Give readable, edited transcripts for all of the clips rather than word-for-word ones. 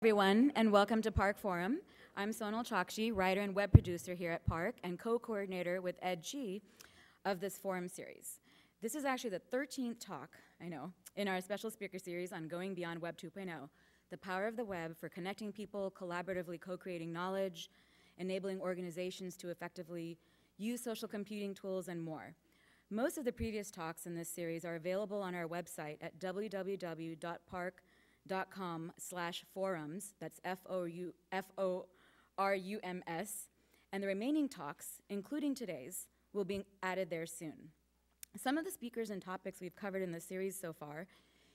Everyone, and welcome to PARC Forum. I'm Sonal Chakshi, writer and web producer here at PARC and co-coordinator with Ed Chi of this forum series. This is actually the 13th talk, I know, in our special speaker series on Going Beyond Web 2.0, the power of the web for connecting people, collaboratively co-creating knowledge, enabling organizations to effectively use social computing tools, and more. Most of the previous talks in this series are available on our website at www.parc.com/forums, that's F-O-R-U-M-S, and the remaining talks, including today's, will be added there soon. Some of the speakers and topics we've covered in the series so far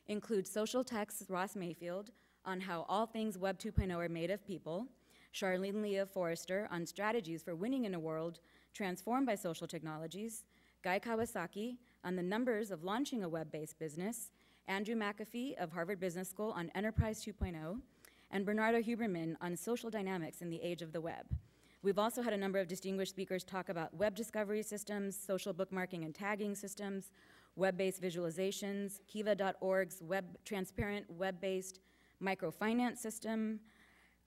include Social Tech's Ross Mayfield on how all things Web 2.0 are made of people, Charlene Leah Forrester on strategies for winning in a world transformed by social technologies, Guy Kawasaki on the numbers of launching a web-based business, Andrew McAfee of Harvard Business School on Enterprise 2.0, and Bernardo Huberman on social dynamics in the age of the web. We've also had a number of distinguished speakers talk about web discovery systems, social bookmarking and tagging systems, web-based visualizations, Kiva.org's transparent web-based microfinance system,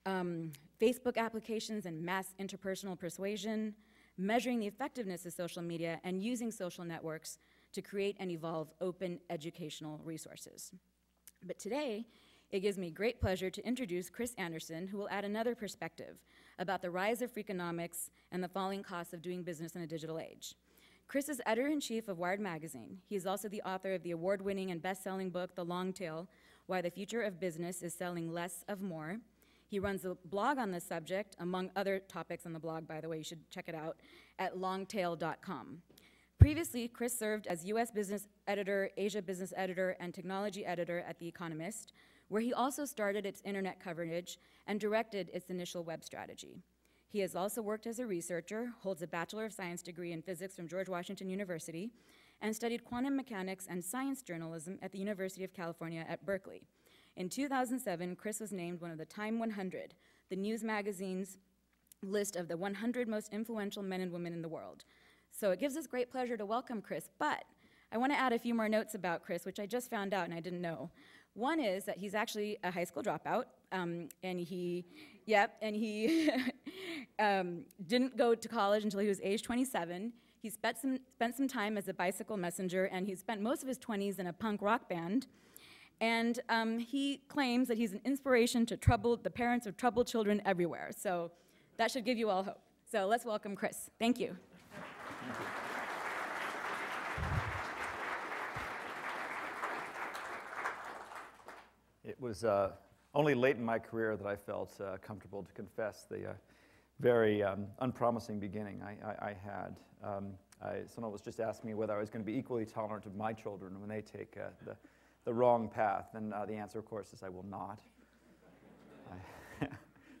Facebook applications and mass interpersonal persuasion, measuring the effectiveness of social media, and using social networks to create and evolve open educational resources. But today, it gives me great pleasure to introduce Chris Anderson, who will add another perspective about the rise of freakonomics and the falling costs of doing business in a digital age. Chris is editor-in-chief of Wired Magazine. He is also the author of the award-winning and best-selling book, The Long Tail, Why the Future of Business is Selling Less of More. He runs a blog on this subject, among other topics on the blog, by the way, you should check it out, at longtail.com. Previously, Chris served as US business editor, Asia business editor, and technology editor at The Economist, where he also started its internet coverage and directed its initial web strategy. He has also worked as a researcher, holds a Bachelor of Science degree in physics from George Washington University, and studied quantum mechanics and science journalism at the University of California at Berkeley. In 2007, Chris was named one of the Time 100, the news magazine's list of the 100 most influential men and women in the world. So it gives us great pleasure to welcome Chris, but I want to add a few more notes about Chris, which I just found out and I didn't know. One is that he's actually a high school dropout, and he didn't go to college until he was age 27. He spent some time as a bicycle messenger, and he spent most of his 20s in a punk rock band. And he claims that he's an inspiration to the parents of troubled children everywhere. So that should give you all hope. So let's welcome Chris. Thank you. It was only late in my career that I felt comfortable to confess the very unpromising beginning I had. Someone was just asking me whether I was going to be equally tolerant of my children when they take the wrong path, and the answer, of course, is I will not.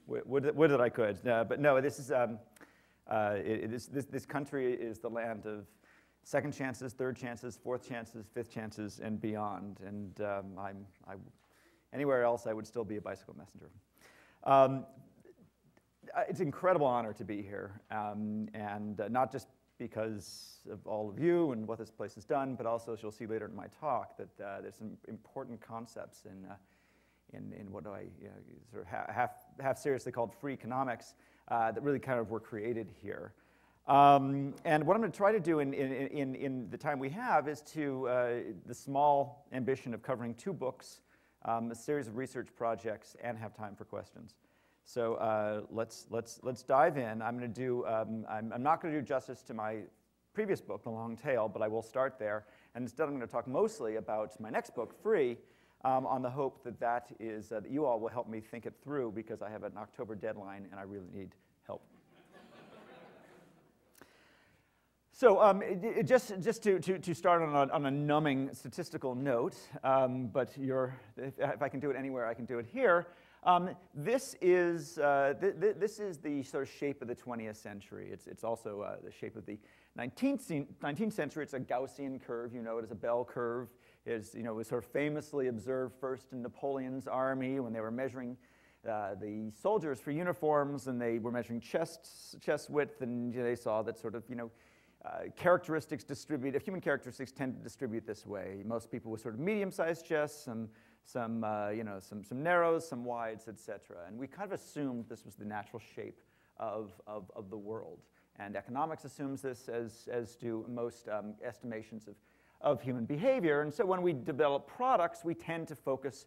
Would that I could. But no, this is this country is the land of second chances, third chances, fourth chances, fifth chances, and beyond. And anywhere else, I would still be a bicycle messenger. It's an incredible honor to be here, and not just because of all of you and what this place has done, but also, as you'll see later in my talk, that there's some important concepts in what I sort of half seriously called freakonomics that really kind of were created here. And what I'm going to try to do in the time we have is the small ambition of covering 2 books, a series of research projects, and have time for questions. So let's dive in. I'm going to do. I'm not going to do justice to my previous book, The Long Tail, but I will start there. And instead, I'm going to talk mostly about my next book, Free, on the hope that you all will help me think it through, because I have an October deadline and I really need help. So just to start on a numbing statistical note, but if I can do it anywhere, I can do it here. This is the sort of shape of the 20th century. It's also the shape of the 19th century. It's a Gaussian curve. You know it as a bell curve. It was sort of famously observed first in Napoleon's army when they were measuring the soldiers for uniforms, and they were measuring chest width, and they saw that sort of characteristics distribute. If human characteristics tend to distribute this way, most people with sort of medium-sized chests and some narrows, some wides, etc. And we kind of assumed this was the natural shape of the world. And economics assumes this, as do most estimations of human behavior. And so when we develop products, we tend to focus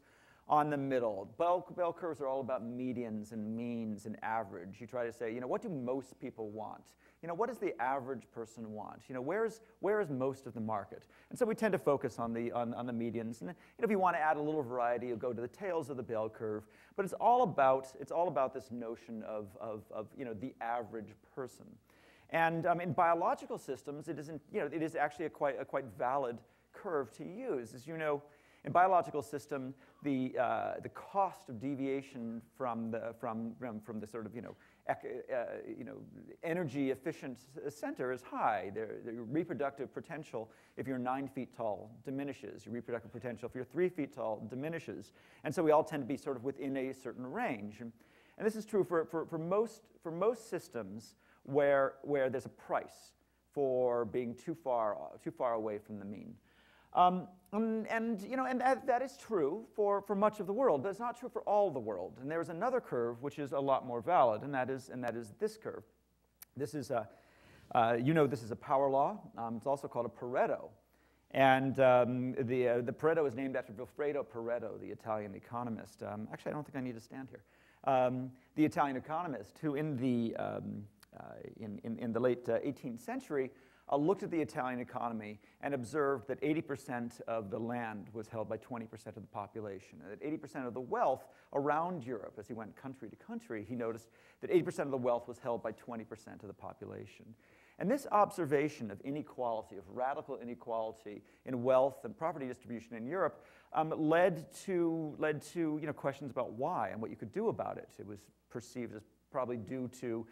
on the middle. Bell curves are all about medians and means and average. You try to say, what do most people want? What does the average person want? Where is most of the market? And so we tend to focus on the medians. And if you want to add a little variety, you'll go to the tails of the bell curve. But it's all about this notion of the average person. And in biological systems, it is actually a quite valid curve to use. As you know, in biological system, the cost of deviation from the sort of energy efficient center is high. The reproductive potential, if you're 9 feet tall, diminishes. Your reproductive potential, if you're 3 feet tall, diminishes. And so we all tend to be sort of within a certain range. And this is true for most systems where there's a price for being too far away from the mean. And that is true for much of the world, but it's not true for all the world. And there's another curve which is a lot more valid, and that is this curve. This is this is a power law. It's also called a Pareto, and the Pareto is named after Vilfredo Pareto, the Italian economist. Actually, I don't think I need to stand here. The Italian economist who in the late 18th century looked at the Italian economy and observed that 80% of the land was held by 20% of the population, and that 80% of the wealth around Europe, as he went country to country, he noticed that 80% of the wealth was held by 20% of the population. And this observation of inequality, of radical inequality in wealth and property distribution in Europe, led to questions about why and what you could do about it. It was perceived as probably due to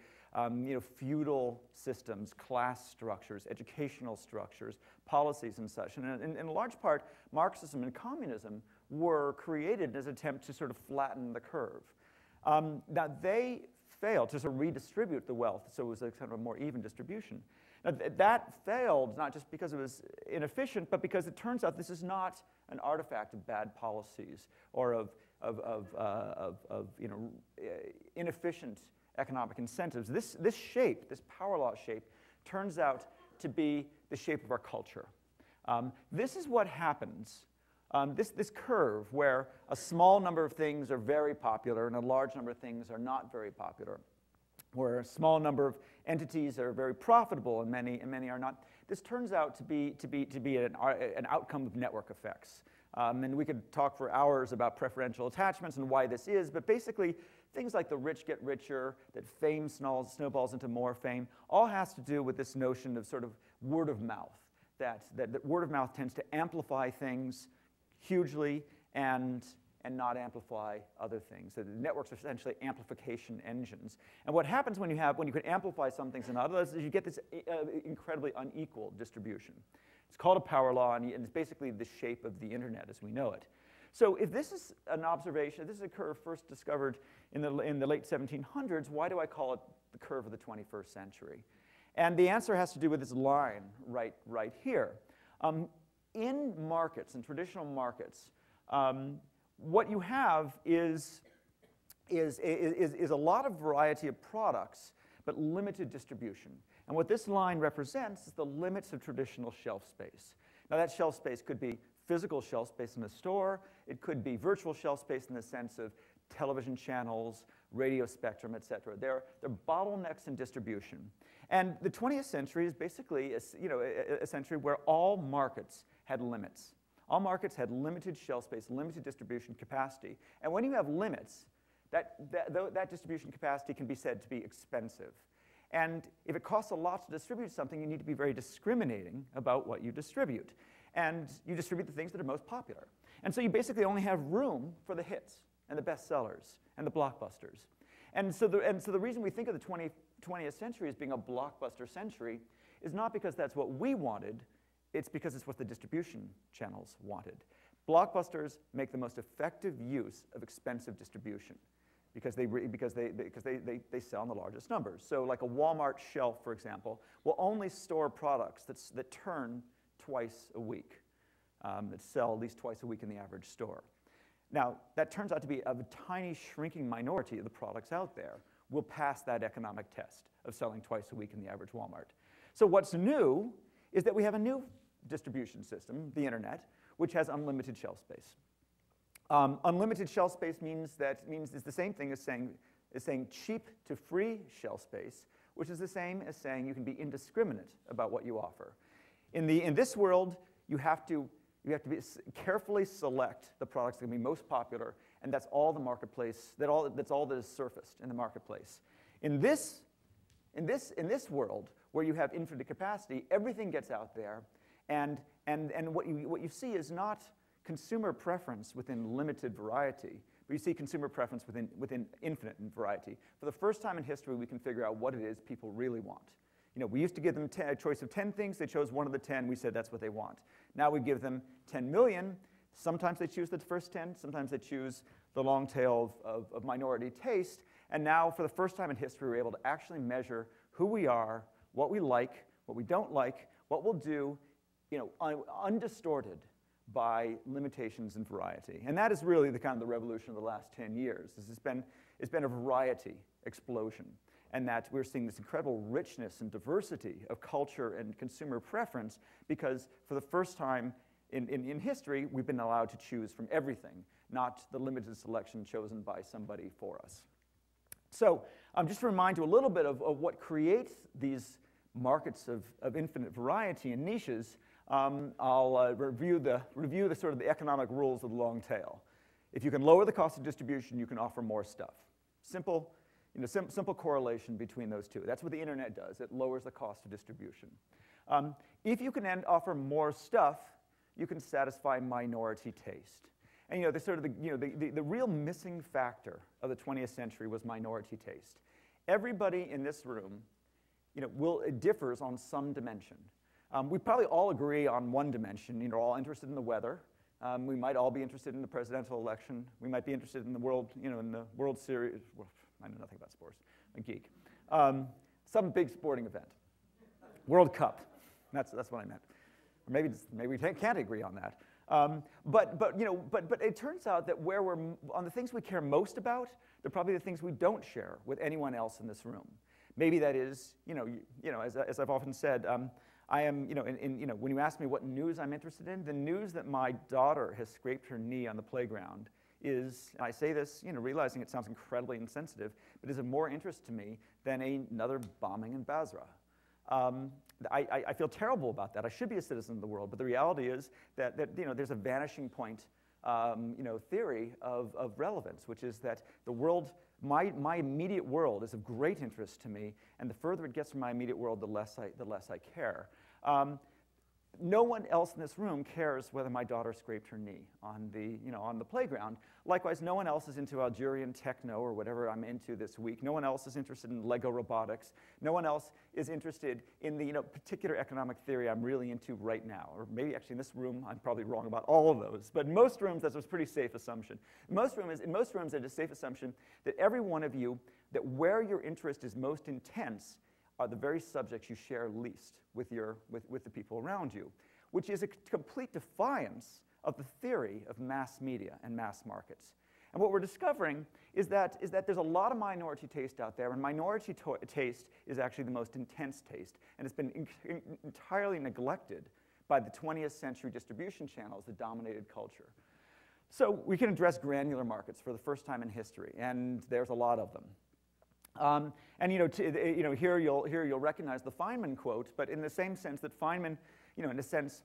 feudal systems, class structures, educational structures, policies and such. And in large part, Marxism and communism were created as an attempt to sort of flatten the curve. Now, they failed to sort of redistribute the wealth, so it was a kind of a more even distribution. Now, that failed not just because it was inefficient, but because it turns out this is not an artifact of bad policies or of inefficient economic incentives. This shape, this power law shape, turns out to be the shape of our culture. This is what happens. This curve where a small number of things are very popular and a large number of things are not very popular, where a small number of entities are very profitable and many are not. This turns out to be an outcome of network effects. And we could talk for hours about preferential attachments and why this is, but basically things like the rich get richer, that fame snowballs into more fame, all has to do with this notion of sort of word of mouth, that word of mouth tends to amplify things hugely and not amplify other things. So the networks are essentially amplification engines. And what happens when you can amplify some things and others is you get this incredibly unequal distribution. It's called a power law, and it's basically the shape of the internet as we know it. So if this is an observation, this is a curve first discovered in the late 1700s, why do I call it the curve of the 21st century? And the answer has to do with this line right here. In markets, in traditional markets, what you have is a lot of variety of products, but limited distribution. And what this line represents is the limits of traditional shelf space. Now that shelf space could be physical shelf space in a store. It could be virtual shelf space in the sense of television channels, radio spectrum, et cetera. They're bottlenecks in distribution. And the 20th century is basically a century where all markets had limits. All markets had limited shelf space, limited distribution capacity. And when you have limits, that distribution capacity can be said to be expensive. And if it costs a lot to distribute something, you need to be very discriminating about what you distribute. And you distribute the things that are most popular. And so you basically only have room for the hits and the bestsellers and the blockbusters. And so the reason we think of the 20th century as being a blockbuster century is not because that's what we wanted, it's because it's what the distribution channels wanted. Blockbusters make the most effective use of expensive distribution because they sell in the largest numbers. So like a Walmart shelf, for example, will only store products that turn twice a week, that sell at least twice a week in the average store. Now, that turns out to be a tiny shrinking minority of the products out there will pass that economic test of selling twice a week in the average Walmart. So what's new is that we have a new distribution system, the internet, which has unlimited shelf space. Unlimited shelf space means it's the same thing as saying cheap to free shelf space, which is the same as saying you can be indiscriminate about what you offer. In this world, you have to carefully select the products that can be most popular, and that's all the marketplace. That's all that is surfaced in the marketplace. In this world where you have infinite capacity, everything gets out there, and what you see is not consumer preference within limited variety, but you see consumer preference within infinite variety. For the first time in history, we can figure out what it is people really want. You know, we used to give them a choice of 10 things. They chose one of the 10. We said that's what they want. Now we give them 10 million. Sometimes they choose the first 10. Sometimes they choose the long tail of minority taste. And now, for the first time in history, we're able to actually measure who we are, what we like, what we don't like, what we'll do, you know, undistorted by limitations and variety. And that is really the kind of the revolution of the last 10 years. It's been a variety explosion, and that we're seeing this incredible richness and diversity of culture and consumer preference because for the first time in history, we've been allowed to choose from everything, not the limited selection chosen by somebody for us. So just to remind you a little bit of what creates these markets of infinite variety and niches, I'll review the sort of the economic rules of the long tail. If you can lower the cost of distribution, you can offer more stuff. Simple, you know, simple correlation between those two. That's what the internet does. It lowers the cost of distribution. If you can offer more stuff, you can satisfy minority taste. And you know, the real missing factor of the 20th century was minority taste. Everybody in this room, you know, it differs on some dimension. We probably all agree on one dimension. You know, we're all interested in the weather. We might all be interested in the presidential election. We might be interested in the World, you know, in the World Series. Well, I know nothing about sports. I'm a geek. Some big sporting event. World Cup. That's what I meant. Or maybe we can't agree on that. But it turns out that where we're on the things we care most about, they're probably the things we don't share with anyone else in this room. Maybe that is, as I've often said, I am, when you ask me what news I'm interested in, the news that my daughter has scraped her knee on the playground is, and I say this, realizing it sounds incredibly insensitive, but is of more interest to me than another bombing in Basra. I feel terrible about that. I should be a citizen of the world, but the reality is that there's a vanishing point, theory of relevance, which is that the world, my immediate world is of great interest to me, and the further it gets from my immediate world, the less I care. No one else in this room cares whether my daughter scraped her knee on the playground. Likewise, no one else is into Algerian techno or whatever I'm into this week. No one else is interested in Lego robotics. No one else is interested in the particular economic theory I'm really into right now. Or maybe actually in this room, I'm probably wrong about all of those. But in most rooms, that's a pretty safe assumption. In most rooms, it's a safe assumption that every one of you, that where your interest is most intense, are the very subjects you share least with the people around you, which is a complete defiance of the theory of mass media and mass markets. And what we're discovering is that there's a lot of minority taste out there, and minority taste is actually the most intense taste, and it's been entirely neglected by the 20th century distribution channels that dominated culture. So we can address granular markets for the first time in history, and there's a lot of them. Here you'll recognize the Feynman quote, but in the same sense that Feynman, in a sense,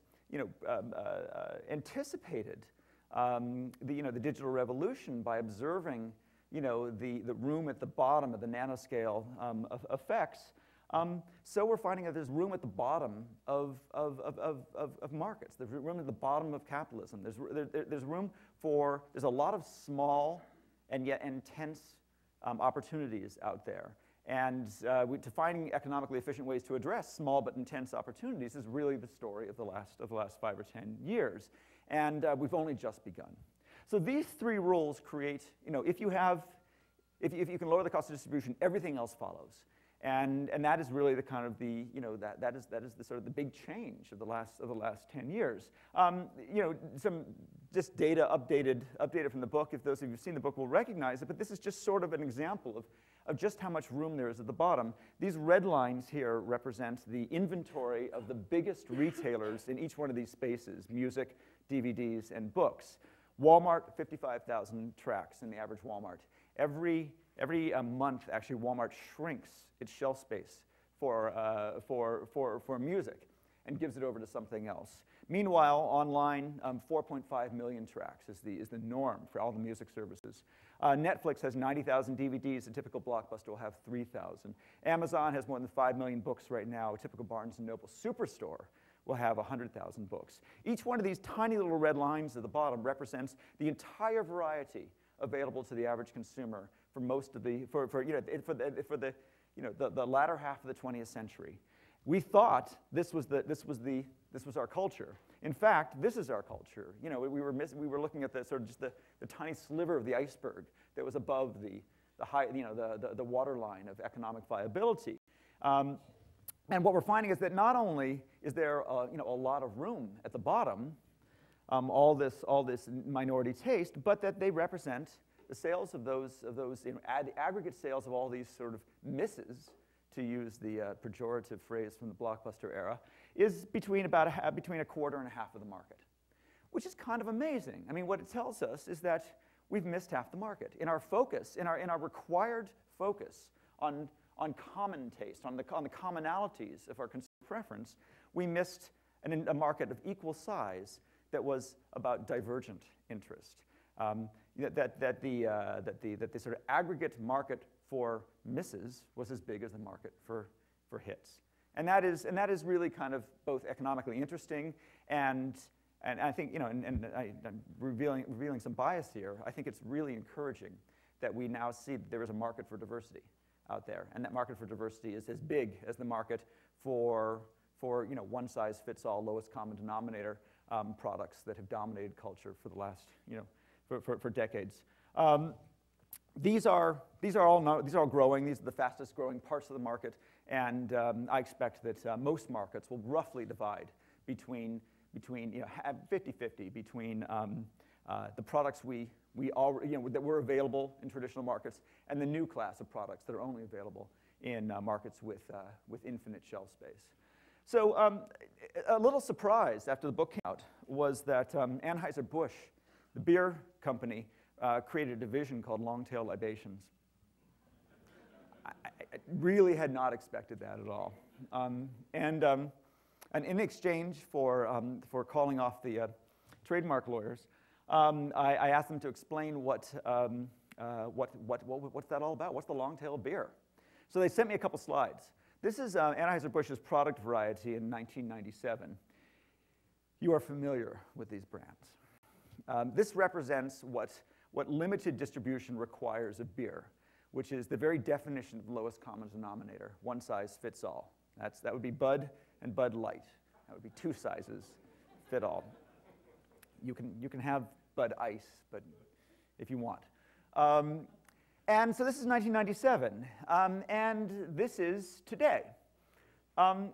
anticipated the digital revolution by observing, the room at the bottom of the nanoscale effects. So we're finding that there's room at the bottom of markets. There's room at the bottom of capitalism. There's room for, there's a lot of small and yet intense opportunities out there. And to finding economically efficient ways to address small but intense opportunities is really the story of the last 5 or 10 years. And we've only just begun. So these three rules create, if you can lower the cost of distribution, everything else follows. And that is really the kind of the, that is the sort of the big change of the last 10 years. Some just data updated from the book. If those of you who've seen the book will recognize it, but this is just sort of an example of just how much room there is at the bottom. These red lines here represent the inventory of the biggest retailers in each one of these spaces: music, DVDs, and books. Walmart, 55,000 tracks in the average Walmart. Every month, actually, Walmart shrinks its shelf space for music and gives it over to something else. Meanwhile, online, 4.5 million tracks is the norm for all the music services. Netflix has 90,000 DVDs. A typical Blockbuster will have 3,000. Amazon has more than 5 million books right now. A typical Barnes & Noble superstore will have 100,000 books. Each one of these tiny little red lines at the bottom represents the entire variety available to the average consumer for most of the latter half of the 20th century. We thought this was our culture. In fact, this is our culture. We were looking at the sort of just the tiny sliver of the iceberg that was above the waterline of economic viability. And what we're finding is that not only is there a lot of room at the bottom, all this minority taste, but that they represent the sales of those aggregate sales of all these sort of misses, to use the pejorative phrase from the Blockbuster era, is between a quarter and a half of the market, which is kind of amazing. I mean, what it tells us is that we've missed half the market. In our focus, in our required focus on common taste, on the commonalities of our consumer preference, we missed a market of equal size that was about divergent interest. That the sort of aggregate market for misses was as big as the market for hits, and that is really kind of both economically interesting and I think I'm revealing some bias here. I think it's really encouraging that we now see that there is a market for diversity out there, and that market for diversity is as big as the market for one-size-fits-all, lowest common denominator products that have dominated culture for the last for decades. These are all growing. These are the fastest growing parts of the market, and I expect that most markets will roughly divide between 50-50 between the products that were available in traditional markets and the new class of products that are only available in markets with infinite shelf space. So a little surprise after the book came out was that Anheuser-Busch, the beer company, created a division called long-tail libations. I really had not expected that at all. And in exchange for calling off the trademark lawyers, I asked them to explain what's that all about? What's the long-tail beer? So they sent me a couple slides. This is Anheuser-Busch's product variety in 1997. You are familiar with these brands. This represents what limited distribution requires of beer, which is the very definition of the lowest common denominator, one size fits all. That would be Bud and Bud Light. That would be two sizes fit all. You can have Bud Ice, but if you want. And so this is 1997, and this is today.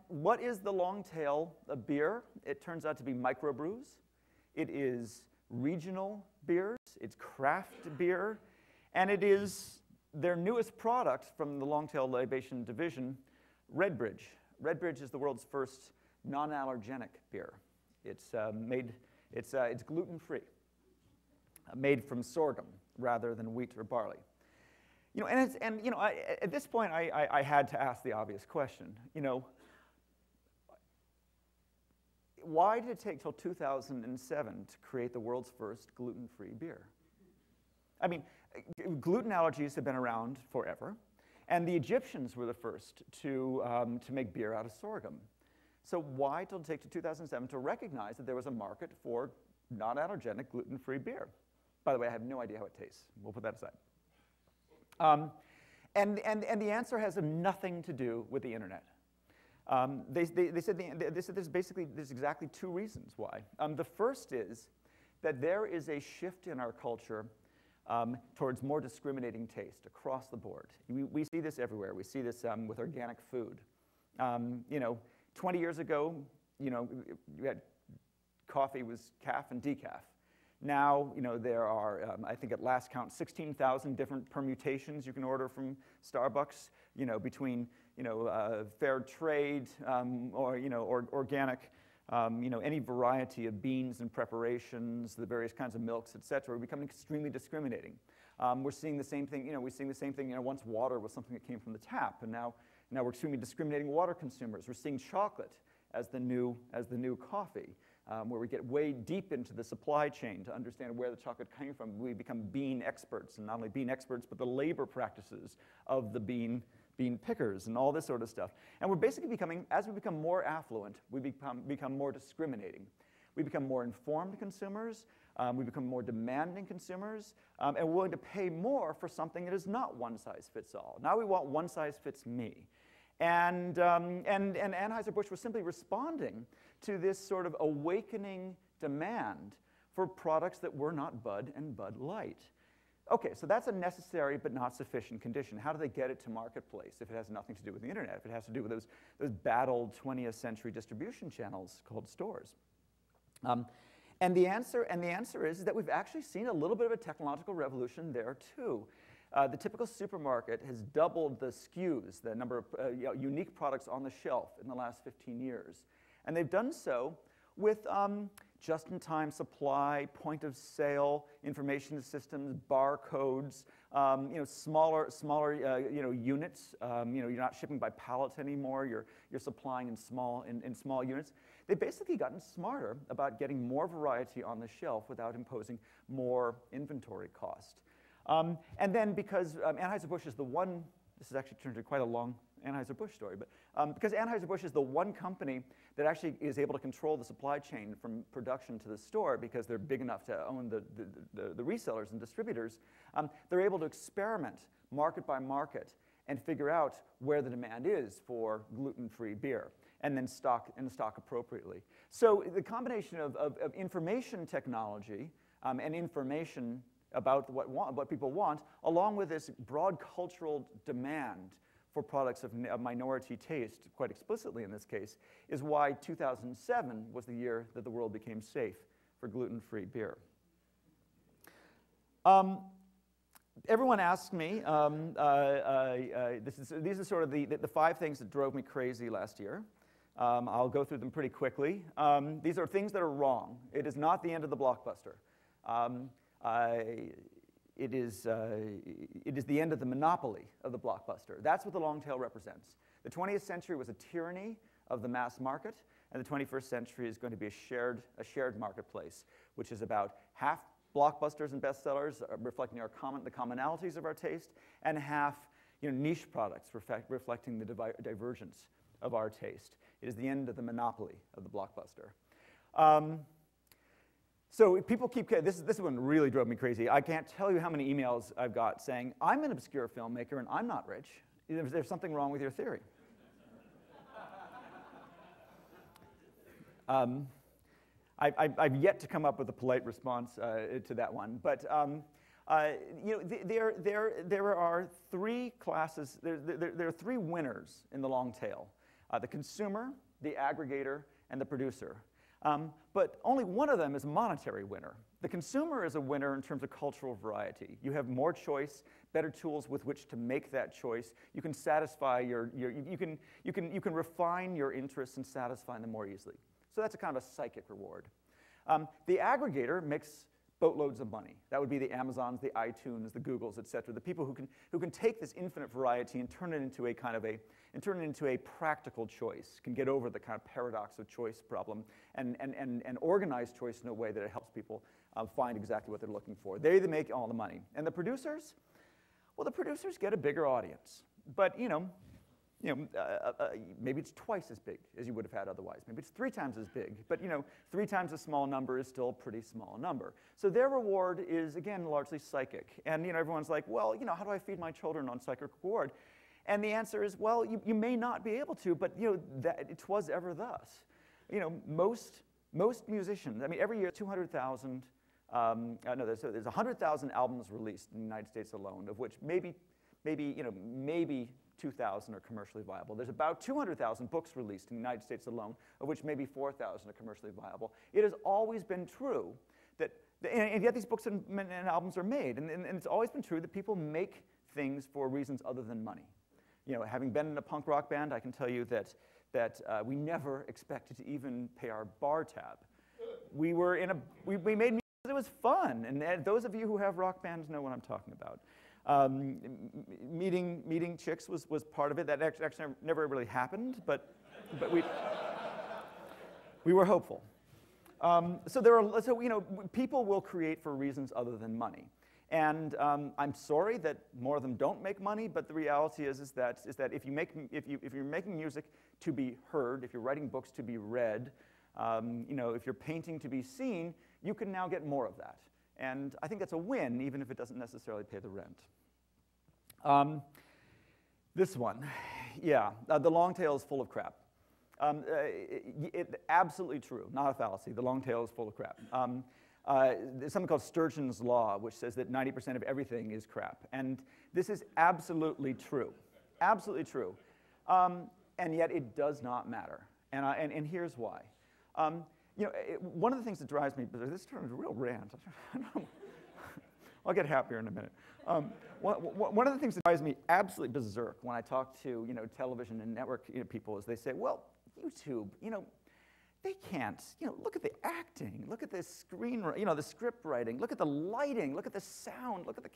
What is the long tail of beer? It turns out to be microbrews. It is regional beers. It's craft beer, and it is their newest product from the long tail libation division, Redbridge. Redbridge is the world's first non-allergenic beer. It's gluten-free, made from sorghum rather than wheat or barley. At this point, I had to ask the obvious question. Why did it take till 2007 to create the world's first gluten-free beer? I mean, gluten allergies have been around forever, and the Egyptians were the first to make beer out of sorghum. So why did it take to 2007 to recognize that there was a market for non-allergenic gluten-free beer? By the way, I have no idea how it tastes. We'll put that aside. And the answer has nothing to do with the internet. They said there's exactly two reasons why. The first is that there is a shift in our culture towards more discriminating taste across the board. We see this everywhere. We see this with organic food. 20 years ago, you had coffee was calf and decaf. Now, there are, I think at last count, 16,000 different permutations you can order from Starbucks, between, fair trade, or organic, any variety of beans and preparations, the various kinds of milks, et cetera, are becoming extremely discriminating. We're seeing the same thing, once water was something that came from the tap, and now we're extremely discriminating water consumers. We're seeing chocolate as the new coffee. Where we get way deep into the supply chain to understand where the chocolate came from. We become bean experts, and not only bean experts, but the labor practices of the bean pickers and all this sort of stuff. And we're basically becoming, as we become more affluent, we become more discriminating. We become more informed consumers, we become more demanding consumers, and willing to pay more for something that is not one size fits all. Now we want one size fits me. And Anheuser-Busch was simply responding to this sort of awakening demand for products that were not Bud and Bud Light. Okay, so that's a necessary but not sufficient condition. How do they get it to marketplace if it has nothing to do with the internet, if it has to do with those bad old 20th century distribution channels called stores? And the answer is that we've actually seen a little bit of a technological revolution there too. The typical supermarket has doubled the SKUs, the number of unique products on the shelf in the last 15 years. And they've done so with just-in-time supply, point-of-sale information systems, barcodes, smaller units. You're not shipping by pallets anymore. You're supplying in small units. They've basically gotten smarter about getting more variety on the shelf without imposing more inventory cost. And then because Anheuser-Busch is the one, this has actually turned into quite a long Anheuser-Busch story, but because Anheuser-Busch is the one company that actually is able to control the supply chain from production to the store because they're big enough to own the resellers and distributors, they're able to experiment market by market and figure out where the demand is for gluten-free beer and then stock appropriately. So the combination of information technology and information about what people want, along with this broad cultural demand for products of minority taste, quite explicitly in this case, is why 2007 was the year that the world became safe for gluten-free beer. Everyone asks me, these are sort of the 5 things that drove me crazy last year. I'll go through them pretty quickly. These are things that are wrong. It is not the end of the blockbuster. It is the end of the monopoly of the blockbuster. That's what the long tail represents. The 20th century was a tyranny of the mass market, and the 21st century is going to be a shared marketplace, which is about half blockbusters and bestsellers reflecting the commonalities of our taste, and half niche products reflecting the divergence of our taste. It is the end of the monopoly of the blockbuster. So people keep, this one really drove me crazy. I can't tell you how many emails I've got saying, I'm an obscure filmmaker and I'm not rich. There's something wrong with your theory. I've yet to come up with a polite response to that one. But there are 3 classes, there are 3 winners in the long tail. The consumer, the aggregator, and the producer. But only one of them is a monetary winner. The consumer is a winner in terms of cultural variety. You have more choice, better tools with which to make that choice. You can satisfy you can refine your interests and satisfy them more easily. So that's a kind of a psychic reward. The aggregator makes boatloads of money. That would be the Amazons, the iTunes, the Googles, et cetera. The people who can take this infinite variety and turn it into a practical choice, can get over the kind of paradox of choice problem and organize choice in a way that it helps people find exactly what they're looking for. They make all the money. And the producers, well, the producers get a bigger audience, but maybe it's twice as big as you would have had otherwise. Maybe it's 3 times as big, but 3 times a small number is still a pretty small number. So their reward is, again, largely psychic. And everyone's like, well, how do I feed my children on psychic reward? And the answer is, well, you may not be able to, but that it was ever thus. Most musicians, every year 200,000 No, there's 100,000 albums released in the United States alone, of which maybe 2,000 are commercially viable. There's about 200,000 books released in the United States alone, of which maybe 4,000 are commercially viable. It has always been true that, and yet these books and albums are made, and it's always been true that people make things for reasons other than money. You know, having been in a punk rock band, I can tell you that we never expected to even pay our bar tab. We made music because it was fun, and those of you who have rock bands know what I'm talking about. Meeting chicks was part of it. That actually never really happened, but we were hopeful. So people will create for reasons other than money. And I'm sorry that more of them don't make money, but the reality is that if you're making music to be heard, if you're writing books to be read, if you're painting to be seen, you can now get more of that. And I think that's a win, even if it doesn't necessarily pay the rent. This one, yeah, the long tail is full of crap. Absolutely true, not a fallacy. The long tail is full of crap. There's something called Sturgeon's Law, which says that 90% of everything is crap. And this is absolutely true. Absolutely true. And yet it does not matter. And here's why. One of the things that drives me, this turned into a real rant. I'll get happier in a minute. One of the things that drives me absolutely berserk when I talk to television and network people is they say, well, YouTube, they can't, look at the acting, look at the the script writing, look at the lighting, look at the sound, look at the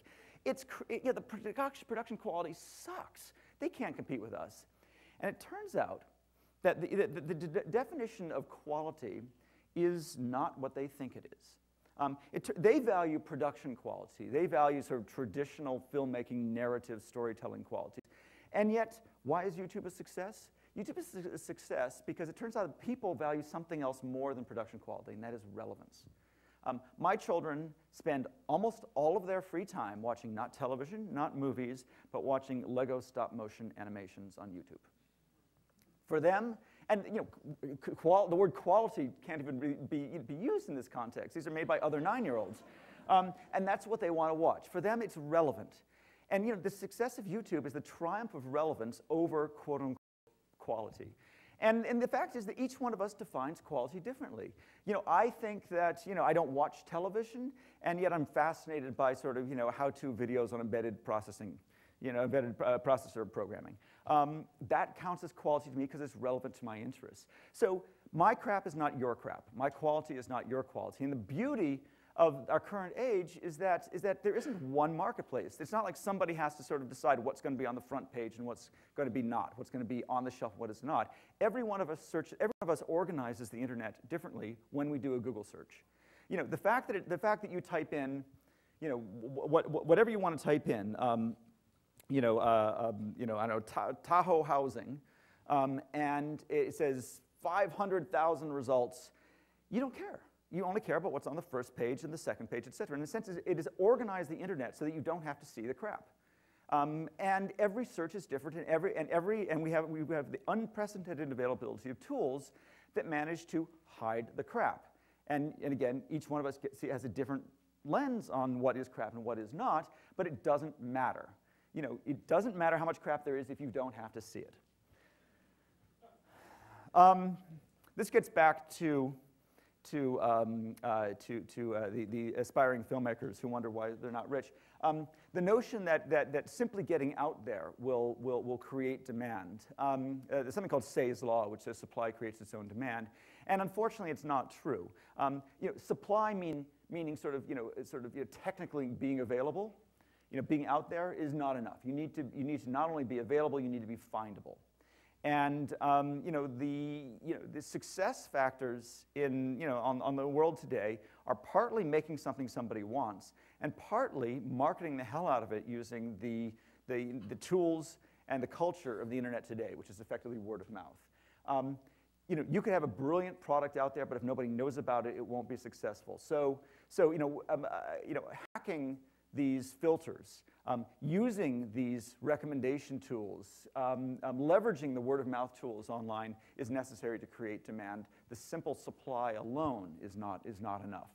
production quality sucks. They can't compete with us. And it turns out that the definition of quality is not what they think it is. They value production quality. They value sort of traditional filmmaking, narrative, storytelling qualities. And yet, why is YouTube a success? YouTube is a success because it turns out that people value something else more than production quality, and that is relevance. My children spend almost all of their free time watching not television, not movies, but watching Lego stop-motion animations on YouTube. For them, and the word quality can't even be used in this context. These are made by other 9-year-olds. And that's what they want to watch. For them, it's relevant. And the success of YouTube is the triumph of relevance over quote-unquote quality. And the fact is that each one of us defines quality differently. I think that, I don't watch television, and yet I'm fascinated by sort of, how-to videos on embedded processing, embedded processor programming. That counts as quality to me because it's relevant to my interests. So my crap is not your crap. My quality is not your quality. And the beauty of our current age is that there isn't one marketplace. It's not like somebody has to sort of decide what's going to be on the front page and what's going to be not, what's going to be on the shelf, what is not. Every one of us organizes the internet differently when we do a Google search. The fact that you type in, whatever you want to type in, I don't know, Tahoe housing, and it says 500,000 results, you don't care. You only care about what's on the first page and the second page, et cetera. In a sense, it has organized the internet so that you don't have to see the crap. And every search is different, and we have the unprecedented availability of tools that manage to hide the crap. And again, each one of us has a different lens on what is crap and what is not, but it doesn't matter. It doesn't matter how much crap there is if you don't have to see it. This gets back to the aspiring filmmakers who wonder why they're not rich. The notion that simply getting out there will create demand. There's something called Say's law, which says supply creates its own demand, and unfortunately, it's not true. Supply meaning sort of technically being available. Being out there is not enough. You need to not only be available, you need to be findable. And the success factors on the world today are partly making something somebody wants, and partly marketing the hell out of it using the tools and the culture of the internet today, which is effectively word of mouth. You could have a brilliant product out there, but if nobody knows about it, it won't be successful. So hacking these filters, using these recommendation tools, leveraging the word-of-mouth tools online is necessary to create demand. The simple supply alone is not enough.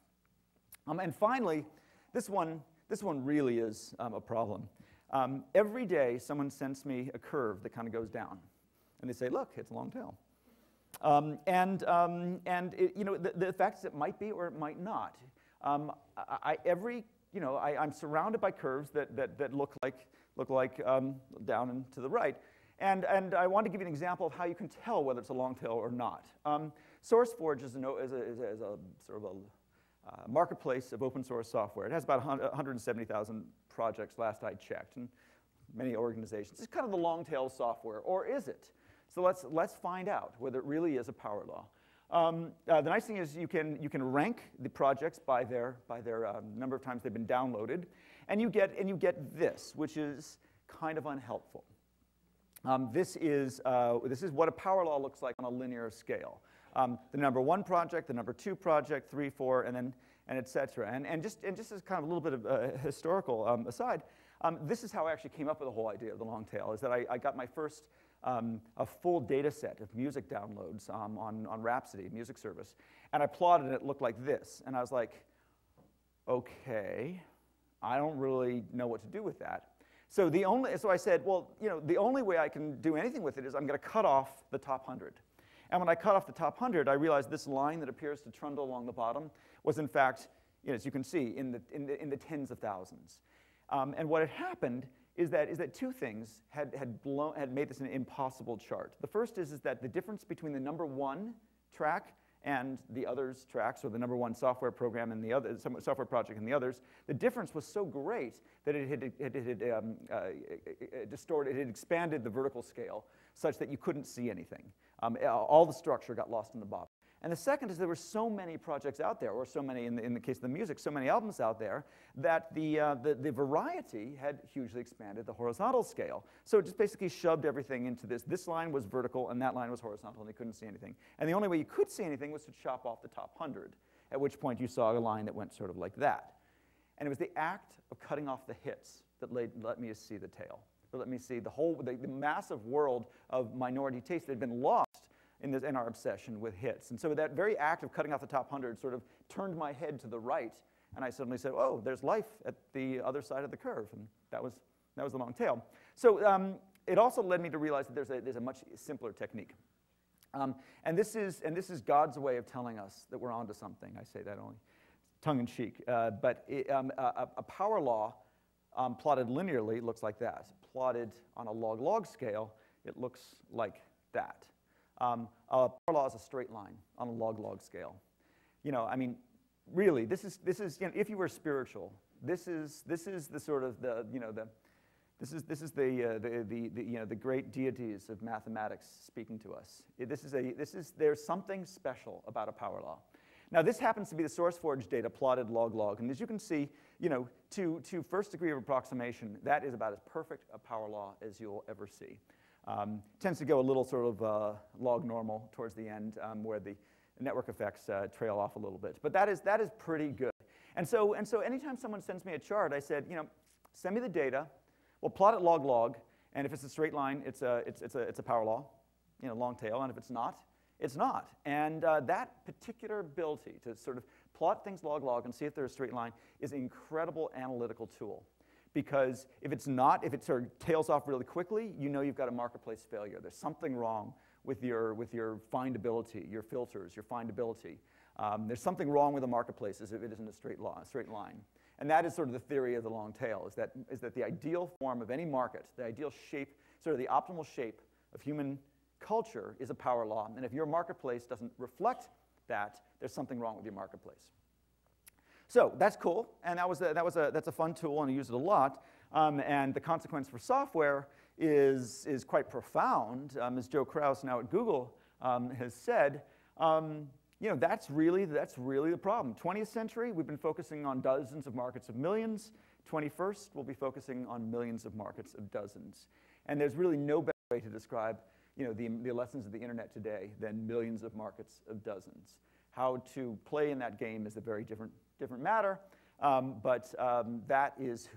And finally, this one really is a problem. Every day, someone sends me a curve that kind of goes down, and they say, "Look, it's a long tail." The fact is, it might be or it might not. I'm surrounded by curves that look like down and to the right, and I want to give you an example of how you can tell whether it's a long tail or not. Sourceforge is a sort of a marketplace of open source software. It has about 170,000 projects last I checked, and many organizations. It's kind of the long tail software, or is it? So let's find out whether it really is a power law. The nice thing is you can rank the projects by their number of times they've been downloaded, and you get this, which is kind of unhelpful. This is what a power law looks like on a linear scale. The number 1 project, the number 2 project, 3, 4, and et cetera. And just as kind of a little bit of a historical aside, this is how I actually came up with the whole idea of the long tail. Is that I got my first a full data set of music downloads on Rhapsody, music service, and I plotted it. It looked like this, and I was like, okay, I don't really know what to do with that. So I said, well, the only way I can do anything with it is I'm going to cut off the top 100. And when I cut off the top 100, I realized this line that appears to trundle along the bottom was, in fact, as you can see, in the tens of thousands. And what had happened is that two things had made this an impossible chart. The first is that the difference between the number 1 track and the others tracks, or the number 1 software program and the other software project and the others, the difference was so great that it had expanded the vertical scale such that you couldn't see anything. All the structure got lost in the bottom. And the second is there were so many projects out there, or so many, in the case of the music, so many albums out there, that the variety had hugely expanded the horizontal scale. So it just basically shoved everything into this. This line was vertical, and that line was horizontal, and you couldn't see anything. And the only way you could see anything was to chop off the top 100, at which point you saw a line that went sort of like that. And it was the act of cutting off the hits that let me see the tail. That let me see the massive world of minority taste that had been lost in our obsession with hits. And so that very act of cutting off the top 100 sort of turned my head to the right, and I suddenly said, oh, there's life at the other side of the curve, and that was the long tail. So it also led me to realize that there's a much simpler technique. And this is God's way of telling us that we're onto something. I say that only tongue-in-cheek. But a power law plotted linearly looks like that. Plotted on a log-log scale, it looks like that. A power law is a straight line on a log-log scale. I mean, really, this is if you were spiritual, this is the sort of the great deities of mathematics speaking to us. There's something special about a power law. Now, this happens to be the Sourceforge data plotted log-log, and as you can see, to first degree of approximation, that is about as perfect a power law as you'll ever see. Tends to go a little sort of log normal towards the end, where the network effects trail off a little bit. But that is pretty good. And so anytime someone sends me a chart, I said, send me the data. We'll plot it log-log, and if it's a straight line, it's a power law, long tail. And if it's not, it's not. And that particular ability to sort of plot things log-log and see if there's a straight line is an incredible analytical tool. Because if it sort of tails off really quickly, you've got a marketplace failure. There's something wrong with your findability, your filters, your findability. There's something wrong with the marketplaces if it isn't a straight line. And that is sort of the theory of the long tail, is that the ideal form of any market, the ideal shape, sort of the optimal shape of human culture is a power law. And if your marketplace doesn't reflect that, there's something wrong with your marketplace. So that's cool, and that's a fun tool, and I use it a lot. And the consequence for software is quite profound, as Joe Kraus now at Google has said. That's really the problem. 20th century, we've been focusing on dozens of markets of millions. 21st, we'll be focusing on millions of markets of dozens. And there's really no better way to describe the lessons of the internet today than millions of markets of dozens. How to play in that game is a very different matter, but that is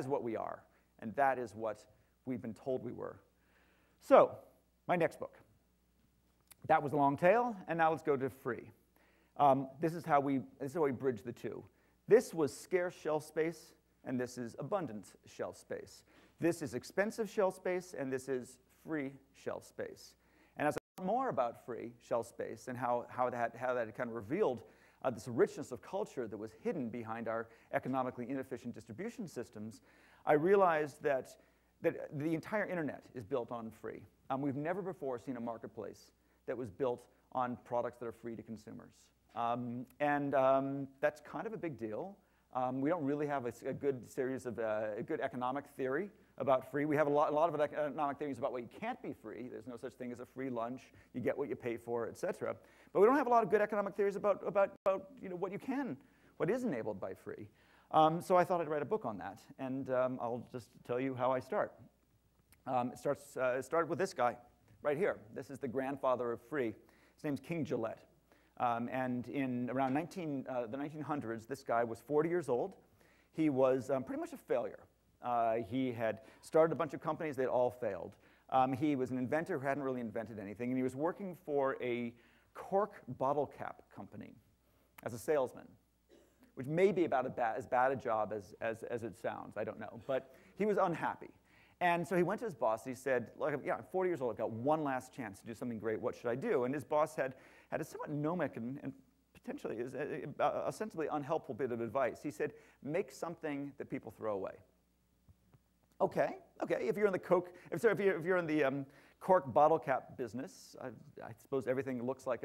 what we are, and that is what we've been told we were. So, my next book. That was long tail, and now let's go to free. This is how we bridge the two. This was scarce shelf space, and this is abundant shelf space. This is expensive shelf space, and this is free shelf space. And as I learned more about free shelf space and how that kind of revealed this richness of culture that was hidden behind our economically inefficient distribution systems, I realized that the entire internet is built on free. We've never before seen a marketplace that was built on products that are free to consumers. That's kind of a big deal. We don't really have a good series of a good economic theory about free. We have a lot of economic theories about what you can't be free. There's no such thing as a free lunch. You get what you pay for, et cetera. But we don't have a lot of good economic theories about what is enabled by free. So I thought I'd write a book on that, and I'll just tell you how I start. It started with this guy right here. This is the grandfather of free. His name's King Gillette. And in around the 1900s, this guy was 40 years old. He was pretty much a failure. He had started a bunch of companies. They'd all failed. He was an inventor who hadn't really invented anything, and he was working for a cork bottle cap company as a salesman, which may be about as bad a job as it sounds. I don't know. But he was unhappy. And so he went to his boss. He said, "Look, yeah, I'm 40 years old. I've got one last chance to do something great. What should I do?" And his boss had a somewhat gnomic and potentially a sensibly unhelpful bit of advice. He said, "Make something that people throw away." Okay. If you're in the cork bottle cap business, I suppose everything looks like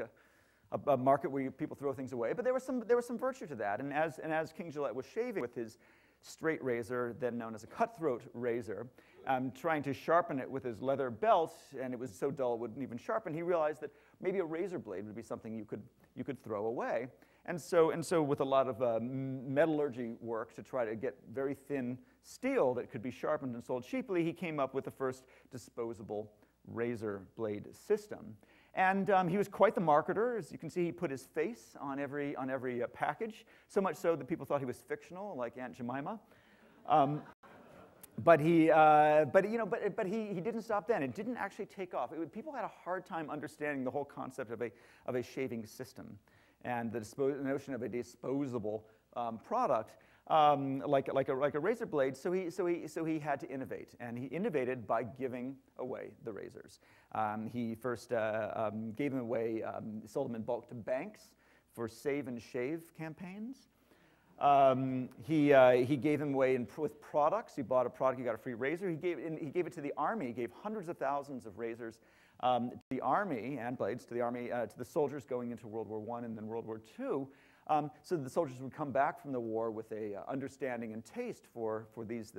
a market where people throw things away. But there was some virtue to that. And as King Gillette was shaving with his straight razor, then known as a cutthroat razor, trying to sharpen it with his leather belt, and it was so dull it wouldn't even sharpen, he realized that maybe a razor blade would be something you could throw away. And so with a lot of metallurgy work to try to get very thin steel that could be sharpened and sold cheaply, he came up with the first disposable razor blade system. And he was quite the marketer. As you can see, he put his face on every package, so much so that people thought he was fictional, like Aunt Jemima. But he didn't stop then. It didn't actually take off. People had a hard time understanding the whole concept of a shaving system and the notion of a disposable product like a razor blade. So he had to innovate, and he innovated by giving away the razors. He first gave them away, sold them in bulk to banks for save and shave campaigns. He gave them away with products. You bought a product, you got a free razor. He gave it to the army. He gave hundreds of thousands of razors to the army and blades to the army, to the soldiers going into World War I and then World War II, so that the soldiers would come back from the war with a understanding and taste for these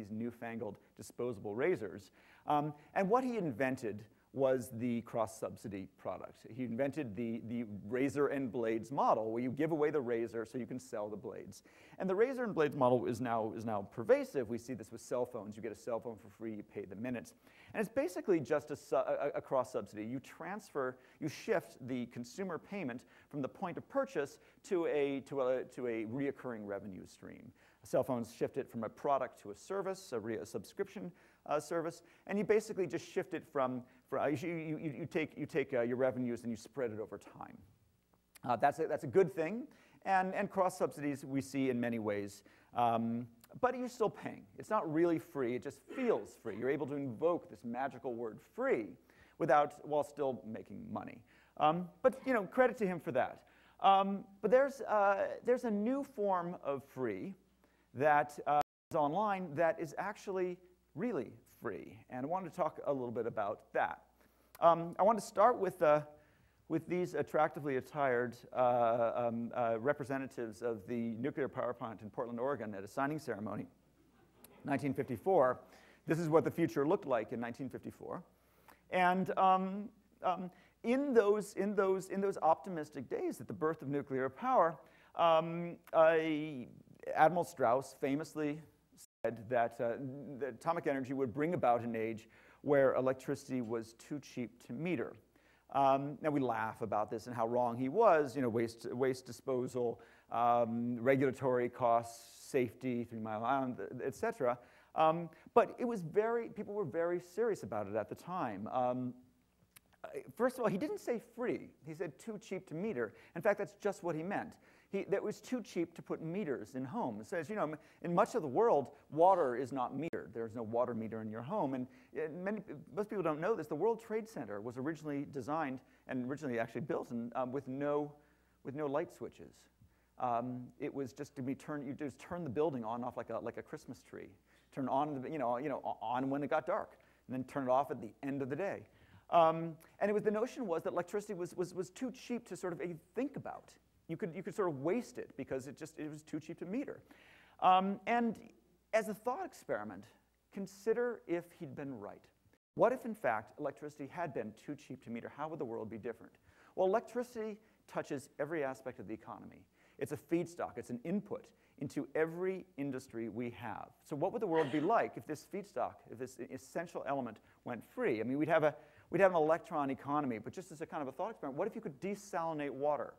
newfangled disposable razors. And what he invented was the cross-subsidy product. He invented the razor and blades model, where you give away the razor so you can sell the blades. And the razor and blades model is now pervasive. We see this with cell phones. You get a cell phone for free, you pay the minutes. And it's basically just a cross-subsidy. You shift the consumer payment from the point of purchase to a reoccurring revenue stream. Cell phones shift it from a product to a service, a subscription service, and you basically just shift it from you take your revenues and you spread it over time. That's a good thing, and cross subsidies we see in many ways, but you're still paying. It's not really free. It just feels free. You're able to invoke this magical word "free" while still making money. But credit to him for that. But there's a new form of free that is online that is actually really free, and I wanted to talk a little bit about that. I want to start with these attractively attired representatives of the nuclear power plant in Portland, Oregon, at a signing ceremony, 1954. This is what the future looked like in 1954, and in those optimistic days at the birth of nuclear power, Admiral Strauss famously said that atomic energy would bring about an age where electricity was too cheap to meter. Now we laugh about this and how wrong he was. Waste disposal, regulatory costs, safety, 3 Mile Island, etc. But people were very serious about it at the time. First of all, he didn't say free. He said too cheap to meter. In fact, that's just what he meant. that was too cheap to put meters in homes. So as you know, in much of the world, water is not metered. There's no water meter in your home. And most people don't know this. The World Trade Center was originally designed and originally actually built with no light switches. It was just to be turned. You just turn the building on and off like a Christmas tree. Turn on on when it got dark, and then turn it off at the end of the day. And the notion was that electricity was too cheap to sort of think about. You could sort of waste it because it was too cheap to meter. And as a thought experiment, consider if he'd been right. What if, in fact, electricity had been too cheap to meter? How would the world be different? Well, electricity touches every aspect of the economy. It's a feedstock. It's an input into every industry we have. So what would the world be like if this feedstock, if this essential element went free? I mean, we'd have an electron economy, but just as a kind of a thought experiment, what if you could desalinate water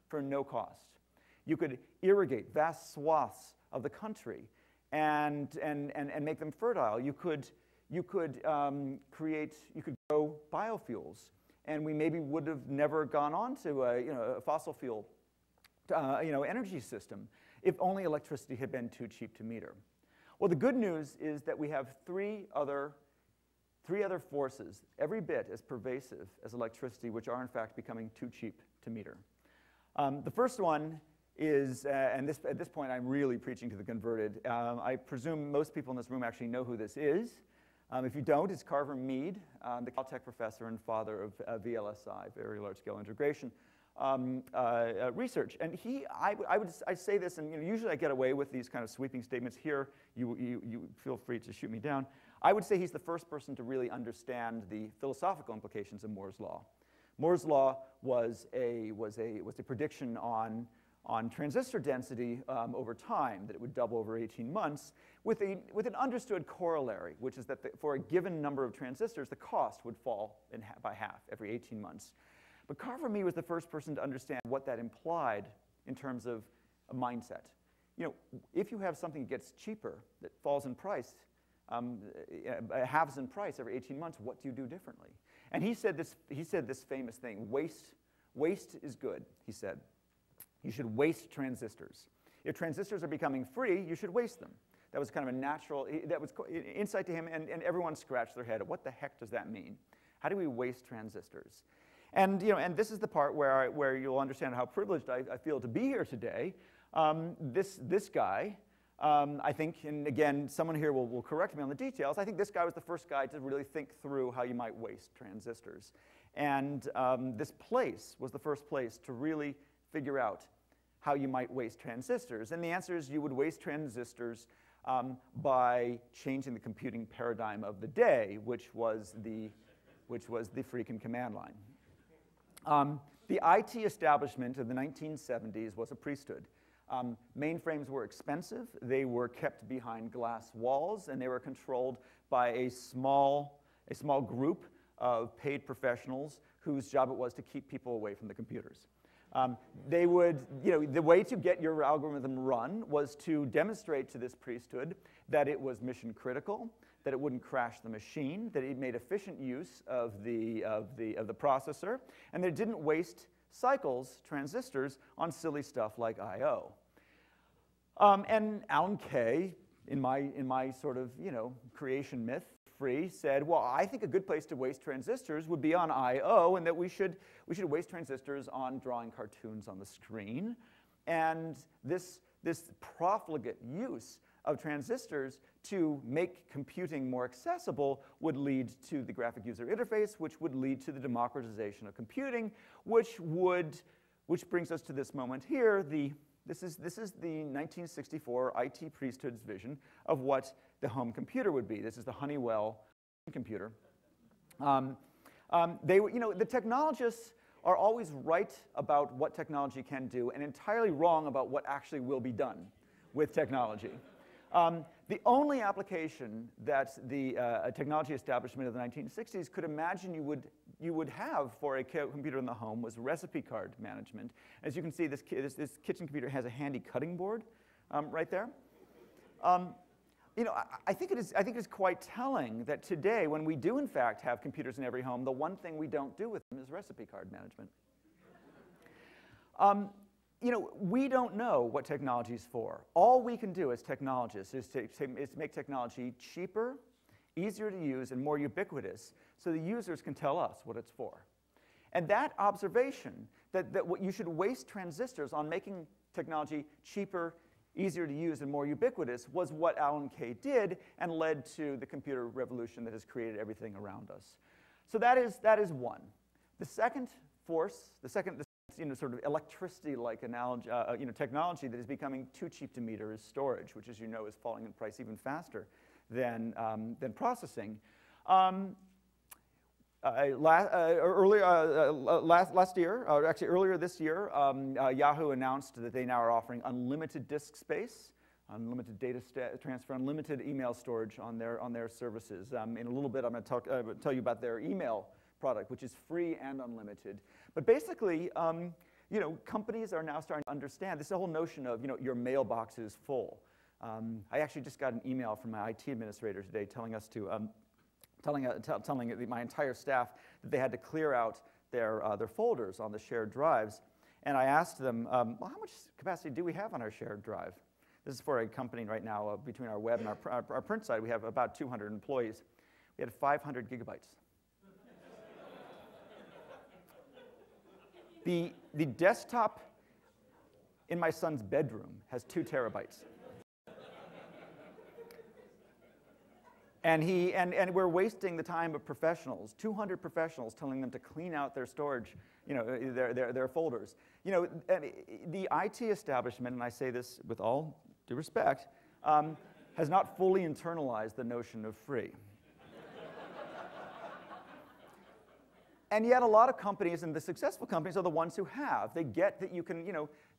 for no cost? You could irrigate vast swaths of the country and make them fertile. You could grow biofuels, and we maybe would have never gone on to a fossil fuel energy system if only electricity had been too cheap to meter. Well, the good news is that we have three other forces, every bit as pervasive as electricity, which are in fact becoming too cheap to meter. The first one is, and at this point I'm really preaching to the converted. I presume most people in this room actually know who this is. If you don't, it's Carver Mead, the Caltech professor and father of VLSI, very large-scale integration research. And I say this, and usually I get away with these kind of sweeping statements. Here, you feel free to shoot me down. I would say he's the first person to really understand the philosophical implications of Moore's law. Moore's law was a prediction on transistor density over time, that it would double over 18 months, with an understood corollary, which is that for a given number of transistors, the cost would fall by half every 18 months. But Carver Mead was the first person to understand what that implied in terms of a mindset. If you have something that gets cheaper, that falls in price, halves in price every 18 months, what do you do differently? And he said this famous thing: waste is good, he said. You should waste transistors. If transistors are becoming free, you should waste them. That was kind of a natural, that was insight to him, and everyone scratched their head. What the heck does that mean? How do we waste transistors? And this is the part where you'll understand how privileged I feel to be here today. This guy, I think, and again, someone here will correct me on the details, I think this guy was the first guy to really think through how you might waste transistors. And this place was the first place to really figure out how you might waste transistors. And the answer is you would waste transistors by changing the computing paradigm of the day, which was the freaking command line. The IT establishment of the 1970s was a priesthood. Mainframes were expensive, they were kept behind glass walls, and they were controlled by a small group of paid professionals whose job it was to keep people away from the computers. They would, the way to get your algorithm run was to demonstrate to this priesthood that it was mission critical, that it wouldn't crash the machine, that it made efficient use of the processor, and that it didn't waste cycles, transistors, on silly stuff like I/O. And Alan Kay, in my sort of creation myth, free, said, well, I think a good place to waste transistors would be on I/O, and that we should waste transistors on drawing cartoons on the screen. And this profligate use of transistors to make computing more accessible would lead to the graphic user interface, which would lead to the democratization of computing, which brings us to this moment here. This is the 1964 IT priesthood's vision of what the home computer would be. This is the Honeywell computer. The technologists are always right about what technology can do and entirely wrong about what actually will be done with technology. The only application that the technology establishment of the 1960s could imagine you would have for a computer in the home was recipe card management. As you can see, this kitchen computer has a handy cutting board right there. I think it is quite telling that today, when we do in fact have computers in every home, the one thing we don't do with them is recipe card management. we don't know what technology is for. All we can do as technologists is to make technology cheaper, easier to use, and more ubiquitous so the users can tell us what it's for. And that observation, that what you should waste transistors on making technology cheaper, easier to use, and more ubiquitous, was what Alan Kay did and led to the computer revolution that has created everything around us. So that is one. The second force, the second sort of electricity-like analogy, technology that is becoming too cheap to meter is storage, which, as you know, is falling in price even faster than processing. Earlier this year, Yahoo announced that they now are offering unlimited disk space, unlimited data transfer, unlimited email storage on their services. In a little bit, I'm going to tell you about their email product, which is free and unlimited. But basically, companies are now starting to understand this whole notion of, your mailbox is full. I actually just got an email from my IT administrator today telling us to, telling my entire staff that they had to clear out their folders on the shared drives. And I asked them, well, how much capacity do we have on our shared drive? This is for a company right now, between our web and our print side, we have about 200 employees. We had 500 gigabytes. The desktop in my son's bedroom has 2 terabytes. And we're wasting the time of professionals, 200 professionals, telling them to clean out their storage, their folders. The IT establishment, and I say this with all due respect, has not fully internalized the notion of free. And yet a lot of companies, and the successful companies, are the ones who have. They get that you can,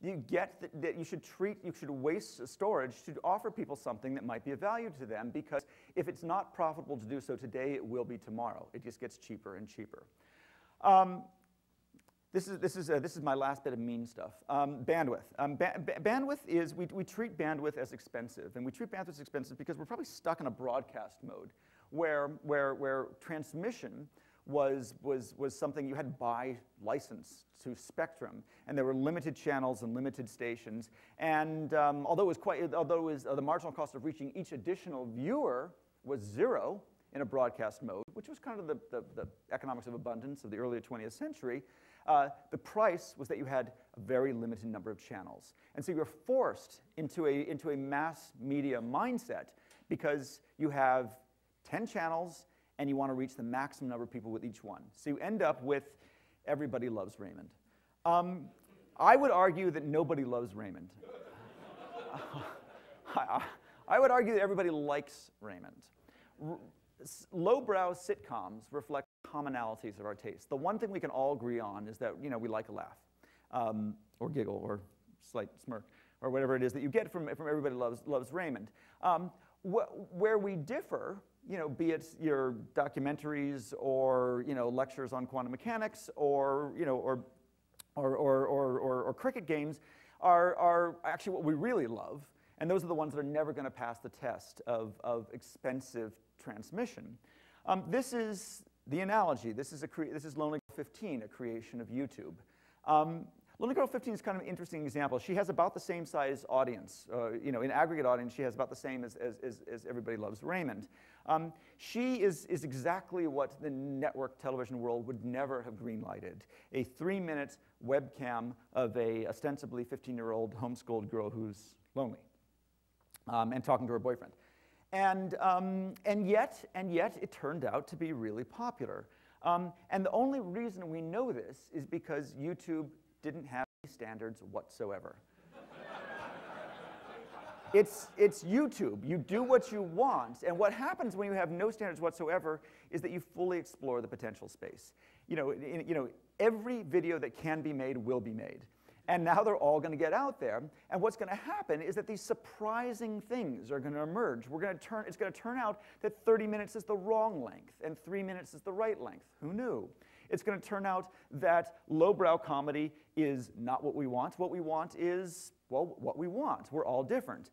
you get that you should waste storage to offer people something that might be of value to them, because if it's not profitable to do so today, it will be tomorrow. It just gets cheaper and cheaper. This is my last bit of mean stuff. Bandwidth. Bandwidth is, we treat bandwidth as expensive, and we treat bandwidth as expensive because we're probably stuck in a broadcast mode where transmission was something you had to buy license to Spectrum, and there were limited channels and limited stations. And although the marginal cost of reaching each additional viewer was 0 in a broadcast mode, which was kind of the economics of abundance of the early 20th century, the price was that you had a very limited number of channels. And so you were forced into a mass media mindset because you have 10 channels and you want to reach the maximum number of people with each one. So you end up with everybody loves Raymond. I would argue that nobody loves Raymond. I would argue that everybody likes Raymond. Lowbrow sitcoms reflect commonalities of our taste. The one thing we can all agree on is that we like a laugh, or giggle, or slight smirk, or whatever it is that you get from Everybody Loves Raymond. Where we differ, be it your documentaries or lectures on quantum mechanics or cricket games, are actually what we really love, and those are the ones that are never going to pass the test of expensive transmission. This is the analogy. This is Lonely Girl 15, a creation of YouTube. Lonely Girl 15 is kind of an interesting example. She has about the same size audience. In aggregate audience, she has about the same as Everybody Loves Raymond. She is exactly what the network television world would never have greenlighted. A 3-minute webcam of a ostensibly 15-year-old homeschooled girl who's lonely and talking to her boyfriend. And yet it turned out to be really popular. And the only reason we know this is because YouTube didn't have any standards whatsoever. It's YouTube. You do what you want, and what happens when you have no standards whatsoever is that you fully explore the potential space. Every video that can be made will be made. And now they're all going to get out there, and what's going to happen is that these surprising things are going to emerge. It's going to turn out that 30 minutes is the wrong length, and 3 minutes is the right length. Who knew? It's going to turn out that lowbrow comedy is not what we want. What we want is, well, what we want. We're all different.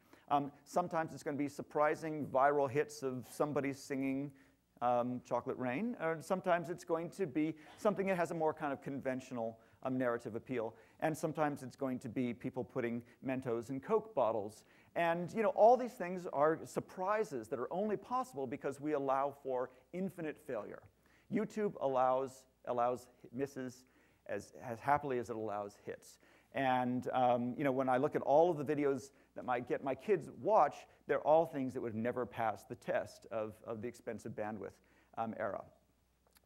Sometimes it's going to be surprising viral hits of somebody singing Chocolate Rain, or sometimes it's going to be something that has a more kind of conventional narrative appeal. And sometimes it's going to be people putting Mentos in Coke bottles. And all these things are surprises that are only possible because we allow for infinite failure. YouTube allows misses as happily as it allows hits. And when I look at all of the videos that my kids watch, they're all things that would never pass the test of the expensive bandwidth era.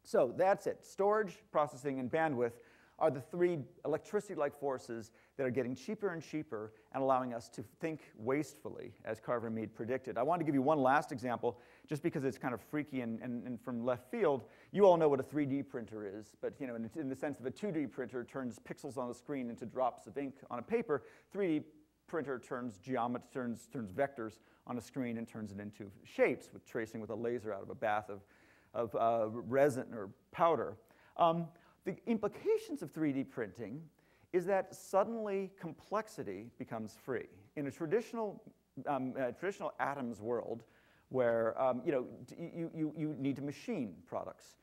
So that's it. Storage, processing, and bandwidth are the three electricity-like forces that are getting cheaper and cheaper and allowing us to think wastefully, as Carver Mead predicted. I want to give you one last example, just because it's kind of freaky and from left field. You all know what a 3D printer is, but in the sense of a 2D printer turns pixels on the screen into drops of ink on a paper, 3D printer turns vectors on a screen and turns it into shapes with tracing with a laser out of a bath of resin or powder. The implications of 3D printing is that suddenly complexity becomes free. In a traditional atoms world, where you need to machine products,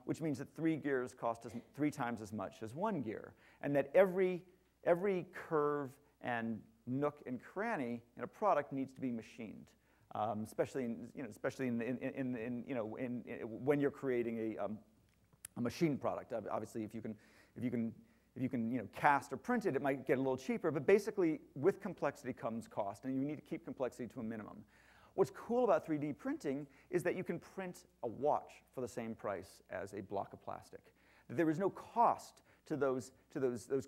which means that 3 gears cost 3 times as much as 1 gear, and that every curve and nook and cranny in a product needs to be machined, especially when you're creating a machine product. Obviously, if you can cast or print it, it might get a little cheaper. But basically, with complexity comes cost, and you need to keep complexity to a minimum. What's cool about 3D printing is that you can print a watch for the same price as a block of plastic. That there is no cost to those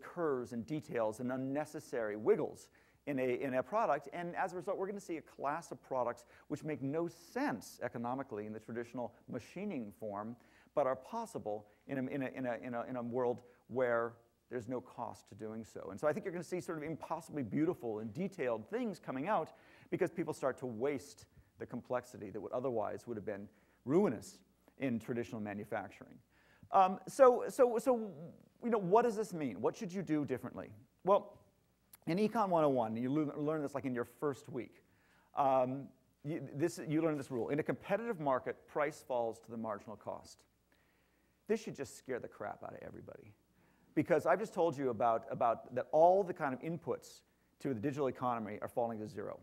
curves and details and unnecessary wiggles in a product, and as a result, we're going to see a class of products which make no sense economically in the traditional machining form, but are possible in a world where there's no cost to doing so. And so I think you're going to see sort of impossibly beautiful and detailed things coming out because people start to waste the complexity that would otherwise would have been ruinous in traditional manufacturing. So what does this mean? What should you do differently? Well, in Econ 101, you learn this like in your first week. You learn this rule. In a competitive market, price falls to the marginal cost. This should just scare the crap out of everybody. Because I've just told you about that all the kind of inputs to the digital economy are falling to 0,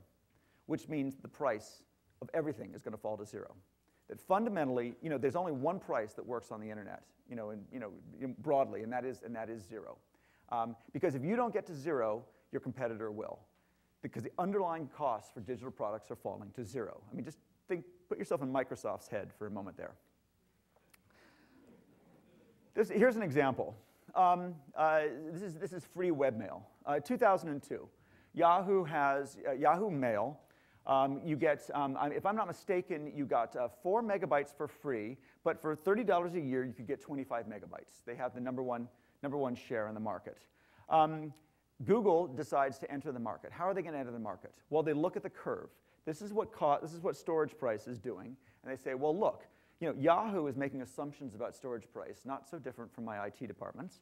which means the price of everything is going to fall to 0. That fundamentally, there's only one price that works on the internet, broadly, and that is 0. Because if you don't get to 0, your competitor will. Because the underlying costs for digital products are falling to 0. I mean, just put yourself in Microsoft's head for a moment there. Here's an example. This is free webmail. 2002, Yahoo has Yahoo Mail. You get, if I'm not mistaken, you got 4 megabytes for free, but for $30 a year, you could get 25 megabytes. They have the number one share in the market. Google decides to enter the market. How are they going to enter the market? Well, they look at the curve. This is what storage price is doing, and they say, well, look. Yahoo is making assumptions about storage price, not so different from my IT departments.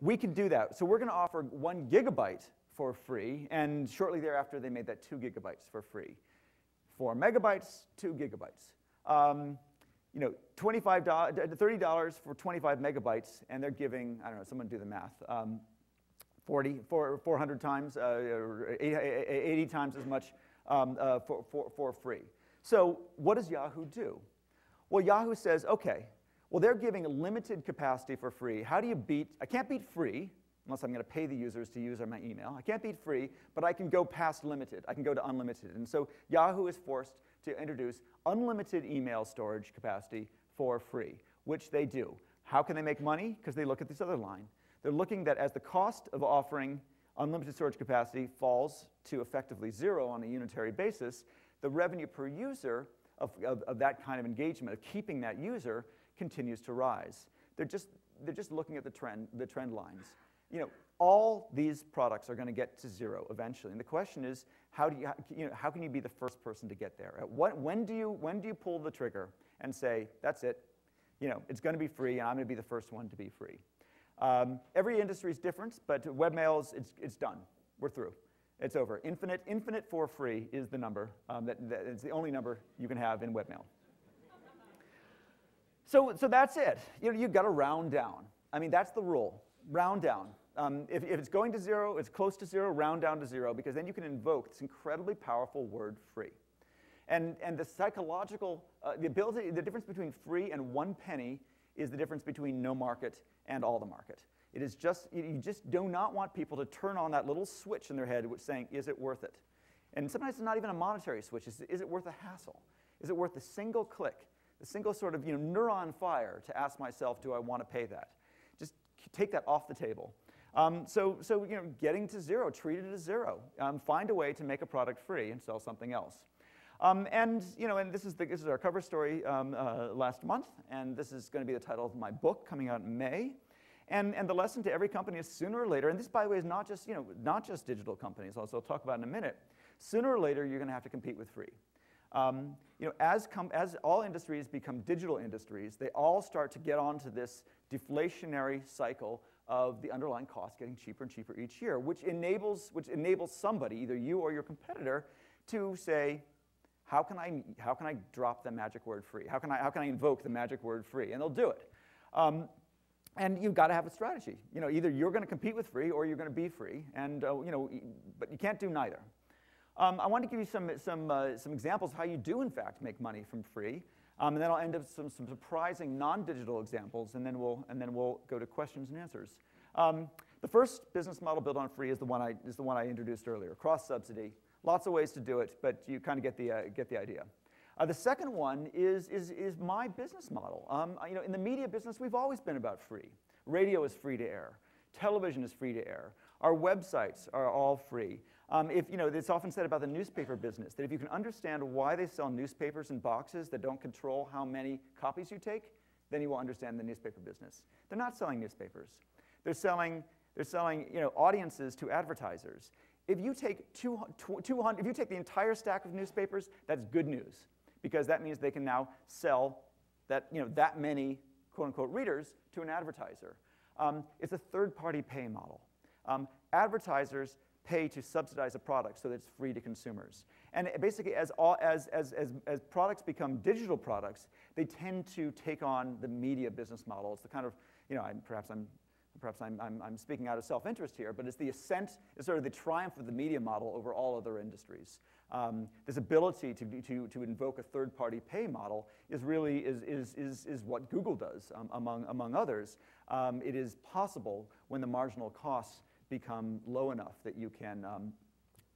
We can do that. So we're going to offer 1 gigabyte for free, and shortly thereafter, they made that 2 gigabytes for free. 4 megabytes, 2 gigabytes. $30 for 25 megabytes, and they're giving, I don't know, someone do the math, 400 times, or 80 times as much for free. So what does Yahoo do? Well, Yahoo says, okay, well, they're giving a limited capacity for free. How do you beat, I can't beat free, unless I'm going to pay the users to use my email. I can't beat free, but I can go past limited. I can go to unlimited. And so Yahoo is forced to introduce unlimited email storage capacity for free, which they do. How can they make money? Because they look at this other line. They're looking that as the cost of offering unlimited storage capacity falls to effectively 0 on a unitary basis, the revenue per user of that kind of engagement, of keeping that user, continues to rise. They're just looking at the trend lines. All these products are going to get to 0 eventually, and the question is, how can you be the first person to get there? When do you pull the trigger and say, that's it, it's going to be free, and I'm going to be the first one to be free? Every industry is different, but webmail, it's done. We're through. It's over. Infinite for free is the number. That is the only number you can have in webmail. So that's it. You've got to round down. I mean, that's the rule. Round down. If it's going to 0, it's close to 0, round down to 0, because then you can invoke this incredibly powerful word free. And the psychological, the difference between free and 1 penny is the difference between no market and all the market. It is just, you just do not want people to turn on that little switch in their head which saying, is it worth it? And sometimes it's not even a monetary switch. Is it worth the hassle? Is it worth the single click, the single sort of neuron fire to ask myself, do I want to pay that? Just take that off the table. So getting to 0, treat it as 0. Find a way to make a product free and sell something else. And this is our cover story last month, and this is going to be the title of my book coming out in May. And the lesson to every company is sooner or later, and this, by the way, is not just digital companies, as I'll talk about in a minute. Sooner or later, you're going to have to compete with free. As all industries become digital industries, they all start to get onto this deflationary cycle of the underlying cost getting cheaper and cheaper each year, which enables somebody, either you or your competitor, to say, how can I drop the magic word free? How can I invoke the magic word free? And they'll do it. And you've got to have a strategy. Either you're going to compete with free or you're going to be free, and but you can't do neither. I want to give you some examples of how you do in fact make money from free, and then I'll end up with some surprising non-digital examples, and then we'll go to questions and answers. The first business model built on free is the one I introduced earlier, cross-subsidy. Lots of ways to do it, but you kind of get the idea. The second one is my business model. In the media business, we've always been about free. Radio is free to air. Television is free to air. Our websites are all free. It's often said about the newspaper business that if you can understand why they sell newspapers in boxes that don't control how many copies you take, then you will understand the newspaper business. They're not selling newspapers. They're selling audiences to advertisers. If you take 200, if you take the entire stack of newspapers, that's good news, because that means they can now sell that many quote-unquote readers to an advertiser. It's a third-party pay model. Advertisers pay to subsidize a product so that it's free to consumers. And basically, as products become digital products, they tend to take on the media business model. It's the kind of, perhaps I'm speaking out of self-interest here, but it's the ascent, it's sort of the triumph of the media model over all other industries. This ability to invoke a third-party pay model is really is what Google does, among others. It is possible when the marginal costs become low enough that you can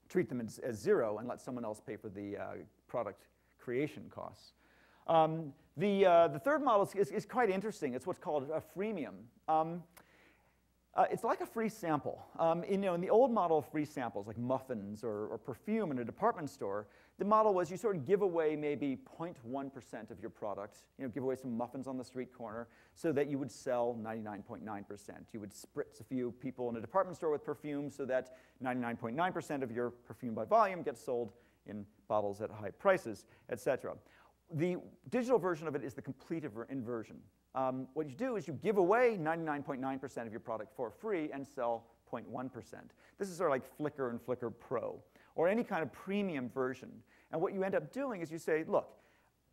treat them as 0 and let someone else pay for the product creation costs. The third model is quite interesting. It's what's called a freemium. It's like a free sample. In the old model of free samples, like muffins or perfume in a department store, the model was you sort of give away maybe 0.1% of your product, give away some muffins on the street corner so that you would sell 99.9%. You would spritz a few people in a department store with perfume so that 99.9% of your perfume by volume gets sold in bottles at high prices, etc. The digital version of it is the complete inversion. What you do is you give away 99.9% of your product for free and sell 0.1%. This is sort of like Flickr and Flickr Pro, or any kind of premium version. And what you end up doing is you say, look,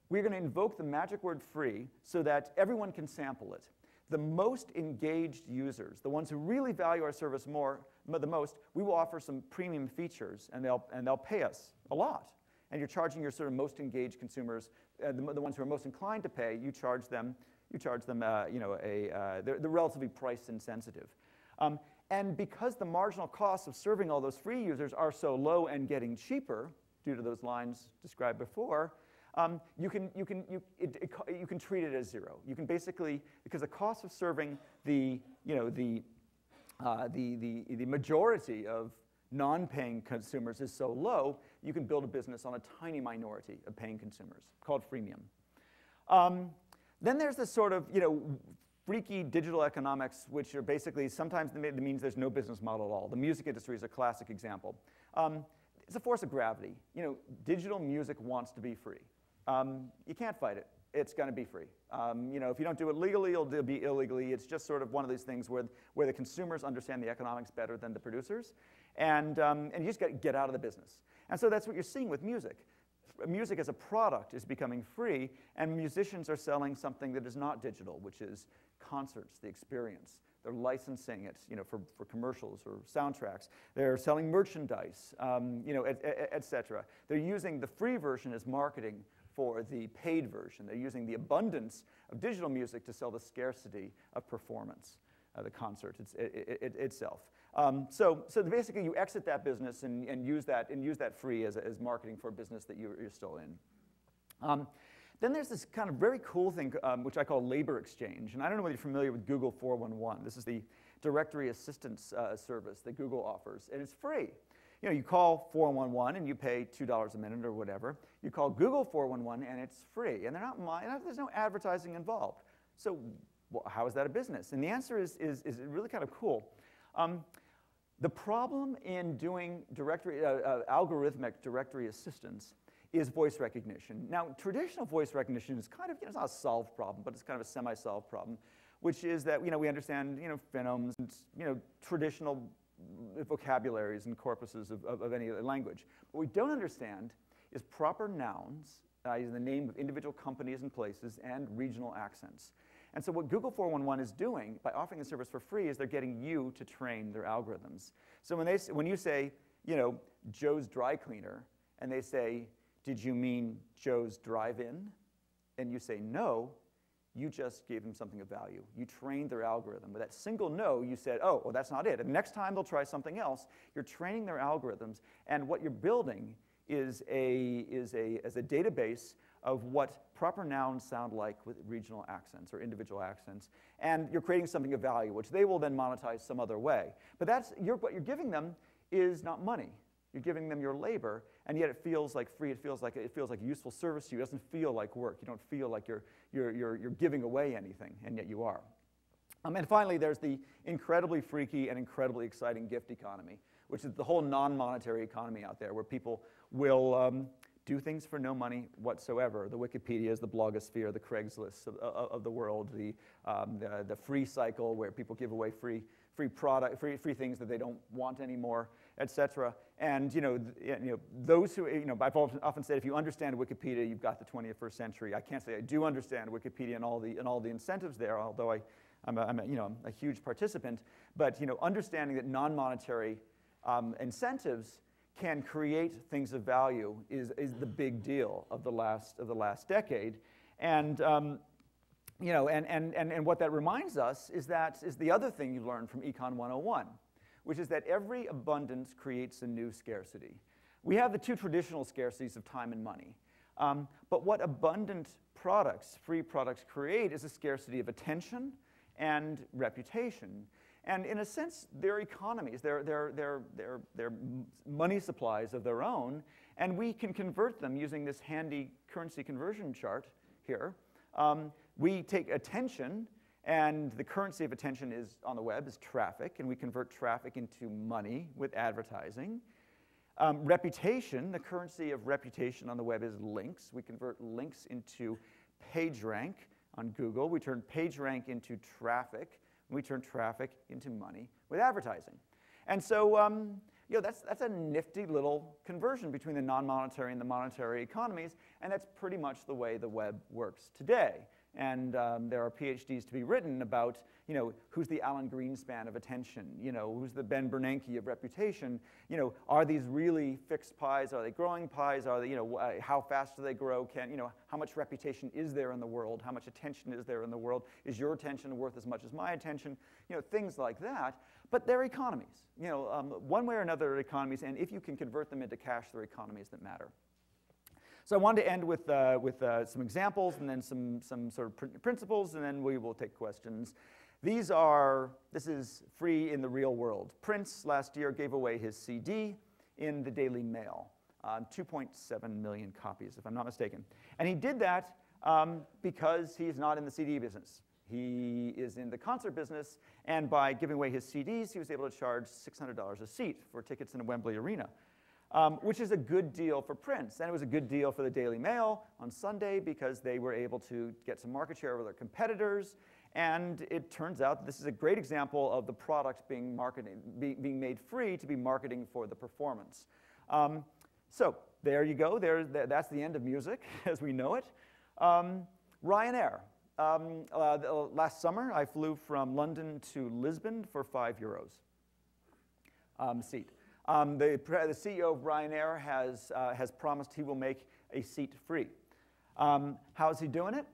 we're going to invoke the magic word free so that everyone can sample it. The most engaged users, the ones who really value our service the most, we will offer some premium features, and they'll pay us a lot. And you're charging your sort of most engaged consumers, the ones who are most inclined to pay, you charge them they're relatively price insensitive. And because the marginal costs of serving all those free users are so low and getting cheaper, due to those lines described before, you can treat it as 0. You can basically, because the cost of serving the majority of non-paying consumers is so low, you can build a business on a tiny minority of paying consumers, called freemium. Then there's this sort of, freaky digital economics, which are basically, sometimes it means there's no business model at all. The music industry is a classic example. It's a force of gravity. Digital music wants to be free. You can't fight it. It's going to be free. If you don't do it legally, it'll be illegally. It's just sort of one of these things where the consumers understand the economics better than the producers, and you just got to get out of the business. And so that's what you're seeing with music. music as a product is becoming free, and musicians are selling something that is not digital, which is concerts, the experience. They're licensing it, for commercials or soundtracks. They're selling merchandise, et cetera. They're using the free version as marketing for the paid version. They're using the abundance of digital music to sell the scarcity of performance, the concert itself. So basically, you exit that business and use that free as marketing for a business that you're still in. Then there's this kind of very cool thing, which I call labor exchange. And I don't know whether you're familiar with Google 411. This is the directory assistance service that Google offers, and it's free. You call 411 and you pay $2 a minute or whatever. You call Google 411 and it's free, and there's no advertising involved. So how is that a business? And the answer is really kind of cool. The problem in doing algorithmic directory assistance is voice recognition. Now, traditional voice recognition is kind of, it's not a solved problem, but it's kind of a semi-solved problem, which is that, we understand, phonemes and, traditional vocabularies and corpuses of any language. What we don't understand is proper nouns, the name of individual companies and places, and regional accents. And so what Google 411 is doing by offering the service for free is they're getting you to train their algorithms. So when you say, Joe's dry cleaner, and they say, did you mean Joe's drive-in? And you say no, you just gave them something of value. You trained their algorithm. With that single no, you said, oh, well, that's not it. And next time they'll try something else. You're training their algorithms, and what you're building is a database of what proper nouns sound like with regional accents or individual accents. And you're creating something of value, which they will then monetize some other way. But what you're giving them is not money. You're giving them your labor, and yet it feels like free. It feels like useful service to you. It doesn't feel like work. You don't feel like you're giving away anything, and yet you are. And finally, there's the incredibly freaky and incredibly exciting gift economy, which is the whole non-monetary economy out there, where people will do things for no money whatsoever. The Wikipedias, the blogosphere, the Craigslist of the world, the free cycle, where people give away free free things that they don't want anymore, etc. And those who I've often said, if you understand Wikipedia, you've got the 21st century. I can't say I do understand Wikipedia and all the incentives there, although I'm a huge participant. But understanding that non-monetary incentives can create things of value is the big deal of the last decade, and what that reminds us is the other thing you learn from Econ 101, which is that every abundance creates a new scarcity. We have the two traditional scarcities of time and money, but what abundant products, free products, create is a scarcity of attention and reputation. And in a sense, they're economies. They're money supplies of their own, and we can convert them using this handy currency conversion chart here. We take attention, and the currency of attention is on the web is traffic, and we convert traffic into money with advertising. Reputation, the currency of reputation on the web is links. We convert links into PageRank on Google. We turn PageRank into traffic. We turn traffic into money with advertising. And so that's a nifty little conversion between the non-monetary and the monetary economies, and that's pretty much the way the web works today. And there are PhDs to be written about, who's the Alan Greenspan of attention, who's the Ben Bernanke of reputation, are these really fixed pies, are they growing pies, are they, how fast do they grow, how much reputation is there in the world, how much attention is there in the world, is your attention worth as much as my attention, things like that. But they're economies, one way or another they're economies, and if you can convert them into cash, they're economies that matter. So I wanted to end with some examples and then some sort of principles, and then we will take questions. This is free in the real world. Prince last year gave away his CD in the Daily Mail, 2.7 million copies, if I'm not mistaken. And he did that because he's not in the CD business. He is in the concert business, and by giving away his CDs, he was able to charge $600 a seat for tickets in a Wembley Arena. Which is a good deal for Prince. And it was a good deal for the Daily Mail on Sunday because they were able to get some market share over their competitors. And it turns out that this is a great example of the product being made free to be marketing for the performance. So there you go. That's the end of music as we know it. Ryanair. Last summer, I flew from London to Lisbon for €5 seat. The CEO of Ryanair has promised he will make a seat free. How is he doing it?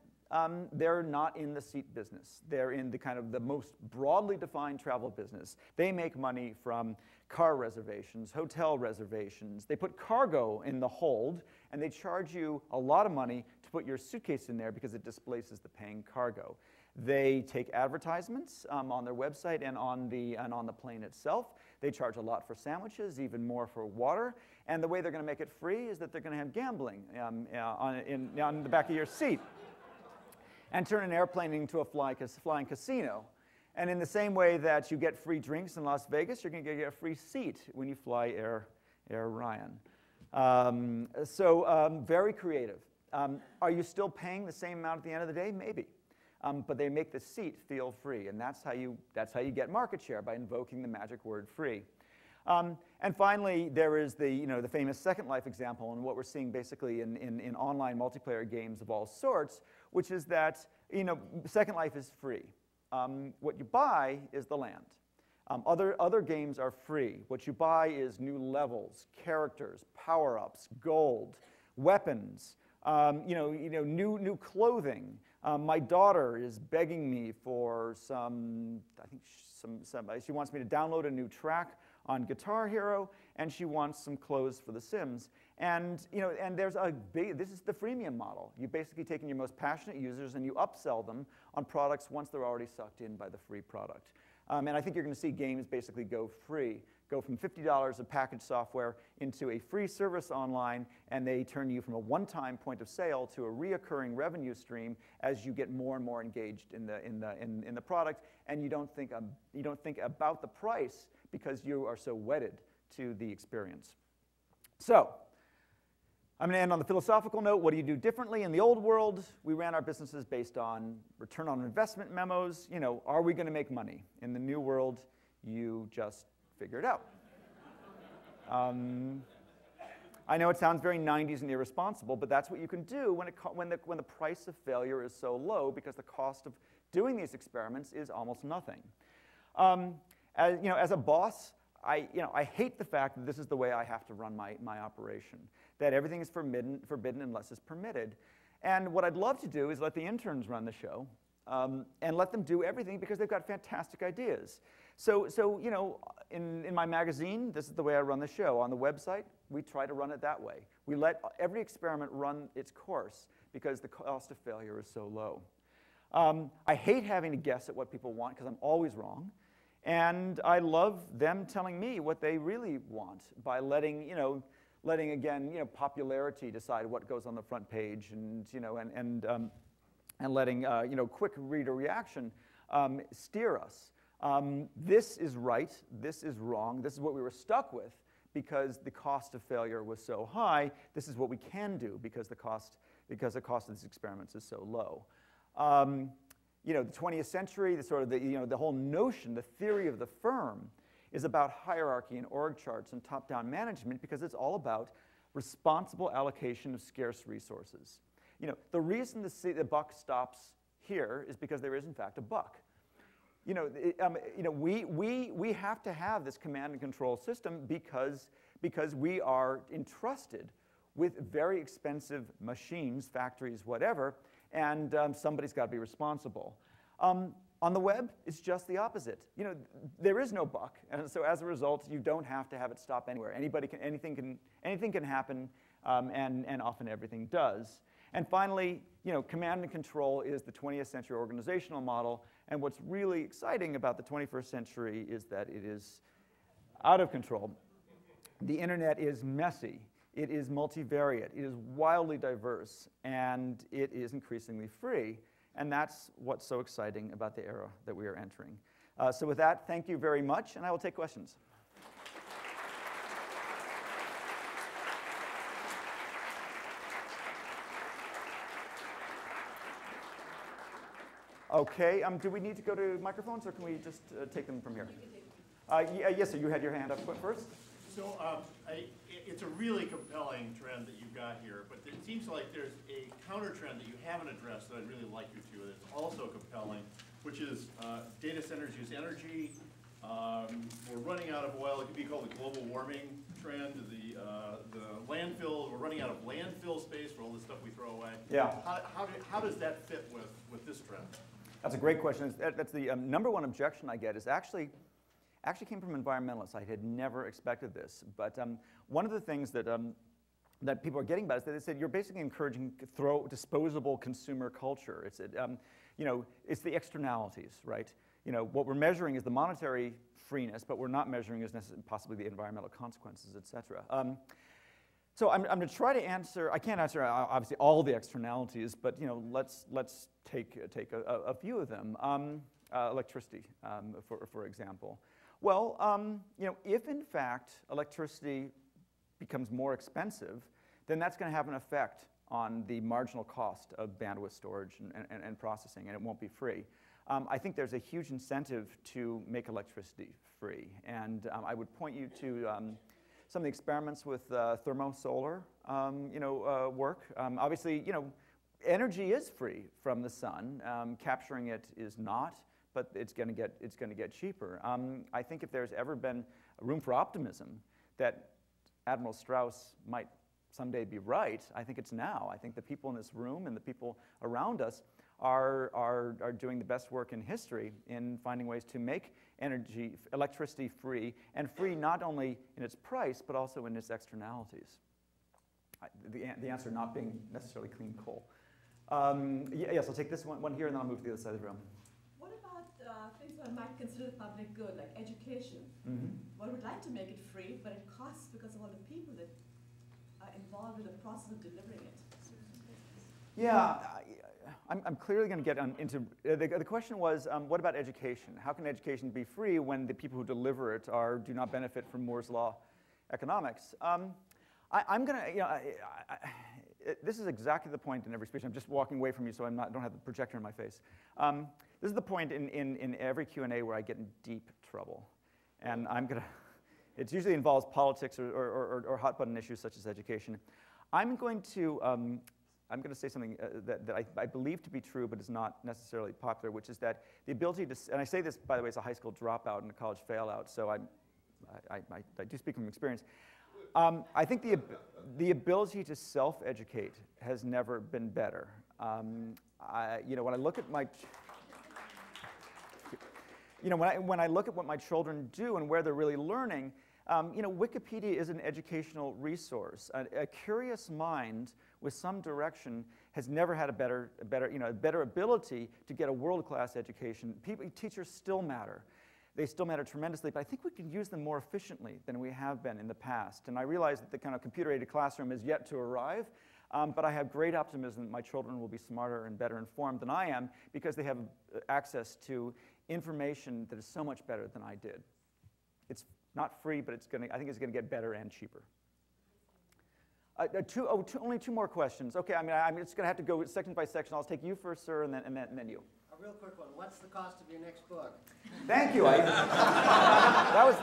They're not in the seat business. They're in the kind of the most broadly defined travel business. They make money from car reservations, hotel reservations. They put cargo in the hold, and they charge you a lot of money to put your suitcase in there because it displaces the paying cargo. They take advertisements on their website and on the plane itself. They charge a lot for sandwiches, even more for water. And the way they're going to make it free is that they're going to have gambling on the back of your seat and turn an airplane into a flying casino. And in the same way that you get free drinks in Las Vegas, you're going to get a free seat when you fly Air Ryan. Very creative. Are you still paying the same amount at the end of the day? Maybe. But they make the seat feel free, and that's how you get market share, by invoking the magic word free. And finally, there is the famous Second Life example, and what we're seeing basically in online multiplayer games of all sorts, which is that Second Life is free. What you buy is the land. Other games are free. What you buy is new levels, characters, power-ups, gold, weapons, new clothing. My daughter is begging me for she wants me to download a new track on Guitar Hero, and she wants some clothes for The Sims. And there's this is the freemium model. You're basically taking your most passionate users and you upsell them on products once they're already sucked in by the free product. And I think you're going to see games basically go free, go from $50 of packaged software into a free service online, and they turn you from a one-time point of sale to a reoccurring revenue stream as you get more and more engaged in the product, and you don't think about the price because you are so wedded to the experience. So I'm going to end on the philosophical note. What do you do differently? In the old world, we ran our businesses based on return on investment memos. Are we going to make money? In the new world, you just figure it out. I know it sounds very 90s and irresponsible, but that's what you can do when the price of failure is so low, because the cost of doing these experiments is almost nothing. As a boss, I hate the fact that this is the way I have to run my operation, that everything is forbidden unless it's permitted. And what I'd love to do is let the interns run the show and let them do everything, because they've got fantastic ideas. So in my magazine, this is the way I run the show. On the website, we try to run it that way. We let every experiment run its course because the cost of failure is so low. I hate having to guess at what people want because I'm always wrong. And I love them telling me what they really want by letting again, popularity decide what goes on the front page, and letting quick reader reaction steer us. This is right. This is wrong. This is what we were stuck with because the cost of failure was so high. This is what we can do because the cost of these experiments is so low. The 20th century, the whole notion, the theory of the firm, is about hierarchy and org charts and top-down management, because it's all about responsible allocation of scarce resources. The reason the buck stops here is because there is, in fact, a buck. We have to have this command and control system because we are entrusted with very expensive machines, factories, whatever, and somebody's got to be responsible. On the web, it's just the opposite. There is no buck, and so as a result, you don't have to have it stop anywhere. Anything can happen, and often everything does. And finally, command and control is the 20th century organizational model, and what's really exciting about the 21st century is that it is out of control. The internet is messy. It is multivariate. It is wildly diverse, and it is increasingly free. And that's what's so exciting about the era that we are entering. So with that, thank you very much, and I will take questions. Okay, do we need to go to microphones, or can we just take them from here? Yes, sir, you had your hand up first. So it's a really compelling trend that you've got here, but it seems like there's a counter trend that you haven't addressed that I'd really like you to, that's also compelling, which is data centers use energy. We're running out of oil. It could be called the global warming trend. The landfill, we're running out of landfill space for all the stuff we throw away. Yeah. How does that fit with this trend? That's a great question. That's the number one objection I get is actually came from environmentalists. I had never expected this. But one of the things that people are getting about is that they said you're basically encouraging disposable consumer culture. It's it's the externalities, right? What we're measuring is the monetary freeness, but we're not measuring is possibly the environmental consequences, et cetera. So I'm going to try to answer. I can't answer obviously all the externalities, but let's take a few of them. Electricity, for example. Well, if in fact electricity becomes more expensive, then that's going to have an effect on the marginal cost of bandwidth storage and processing, and it won't be free. I think there's a huge incentive to make electricity free, and I would point you to some of the experiments with thermosolar, work. Obviously, energy is free from the sun. Capturing it is not, but it's going to get cheaper. I think if there's ever been room for optimism that Admiral Strauss might someday be right, I think it's now. I think the people in this room and the people around us are doing the best work in history in finding ways to make electricity free, and free not only in its price, but also in its externalities. The answer not being necessarily clean coal. Yes, I'll take this one here, and then I'll move to the other side of the room. What about things one might consider the public good, like education? Mm-hmm. One would like to make it free, but it costs because of all the people that are involved in the process of delivering it. Yeah, I'm clearly going to get into, the question was, what about education? How can education be free when the people who deliver it do not benefit from Moore's Law economics? I'm going to, this is exactly the point in every speech. I'm just walking away from you, so don't have the projector in my face. This is the point in every Q&A where I get in deep trouble. And it usually involves politics or hot-button issues such as education. I'm going to say something that I believe to be true, but is not necessarily popular, which is that the ability to, and I say this, by the way, as a high school dropout and a college failout, so I do speak from experience. I think the ability to self-educate has never been better. When I look at my, when I look at what my children do and where they're really learning, Wikipedia is an educational resource. A curious mind with some direction has never had a better ability to get a world-class education. Teachers still matter. They still matter tremendously, but I think we can use them more efficiently than we have been in the past. And I realize that the kind of computer-aided classroom is yet to arrive, but I have great optimism that my children will be smarter and better informed than I am because they have access to information that is so much better than I did. It's not free, but I think it's going to get better and cheaper. Only two more questions. Okay, I'm just going to have to go section by section. I'll take you first, sir, and then you. A real quick one. What's the cost of your next book? Thank you. That was.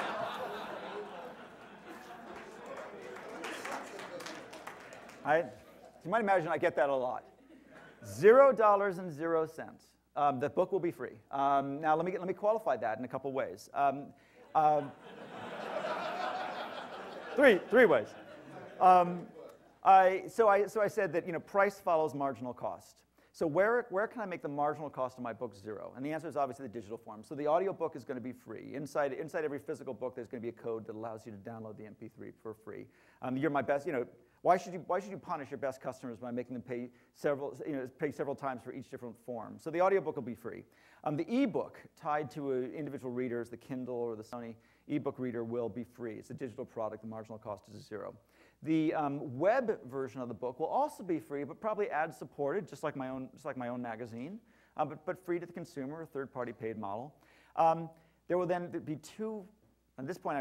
You might imagine I get that a lot. $0.00. The book will be free. Now let me qualify that in a couple ways. Three ways. So I said that price follows marginal cost. So where can I make the marginal cost of my book zero? And the answer is obviously the digital form. So the audio book is going to be free. Inside every physical book, there's going to be a code that allows you to download the MP3 for free. You're my best. Why should you punish your best customers by making them pay several times for each different form? So the audio book will be free. The ebook tied to individual readers, the Kindle or the Sony ebook reader, will be free. It's a digital product. The marginal cost is zero. The web version of the book will also be free, but probably ad-supported, just like my own magazine, but free to the consumer, a third-party paid model. There will then be two. At this point,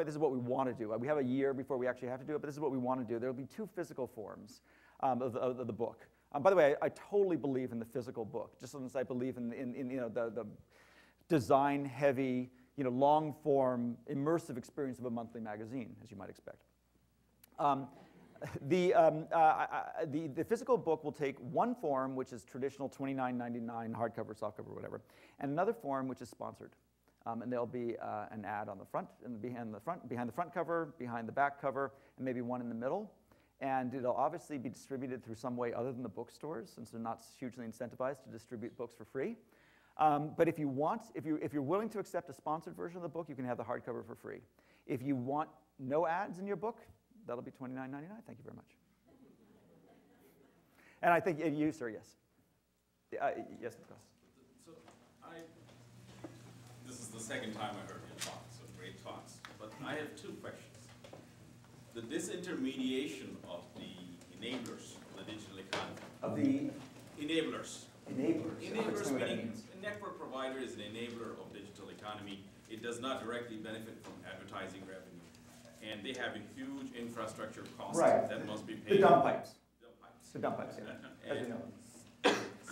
this is what we want to do. We have a year before we actually have to do it, but this is what we want to do. There will be two physical forms of the book. By the way, I totally believe in the physical book, just as I believe in the design-heavy, long-form, immersive experience of a monthly magazine, as you might expect. The physical book will take one form, which is traditional $29.99 hardcover, softcover, whatever, and another form, which is sponsored. And there'll be an ad on the front, and behind the front cover, behind the back cover, and maybe one in the middle. And it'll obviously be distributed through some way other than the bookstores, since they're not hugely incentivized to distribute books for free. But if you're willing to accept a sponsored version of the book, you can have the hardcover for free. If you want no ads in your book, that'll be $29.99. Thank you very much. And I think you, sir, yes. Yes, of course. So this is the second time I heard your talk, so great talks. But I have two questions. The disintermediation of the enablers of the digital economy. Of the enablers. enablers. Enablers meaning a network provider is an enabler of digital economy. It does not directly benefit from advertising revenue. And they have a huge infrastructure cost that must be paid. The dump pipes. Dump pipes. The dump pipes, yeah, as you know.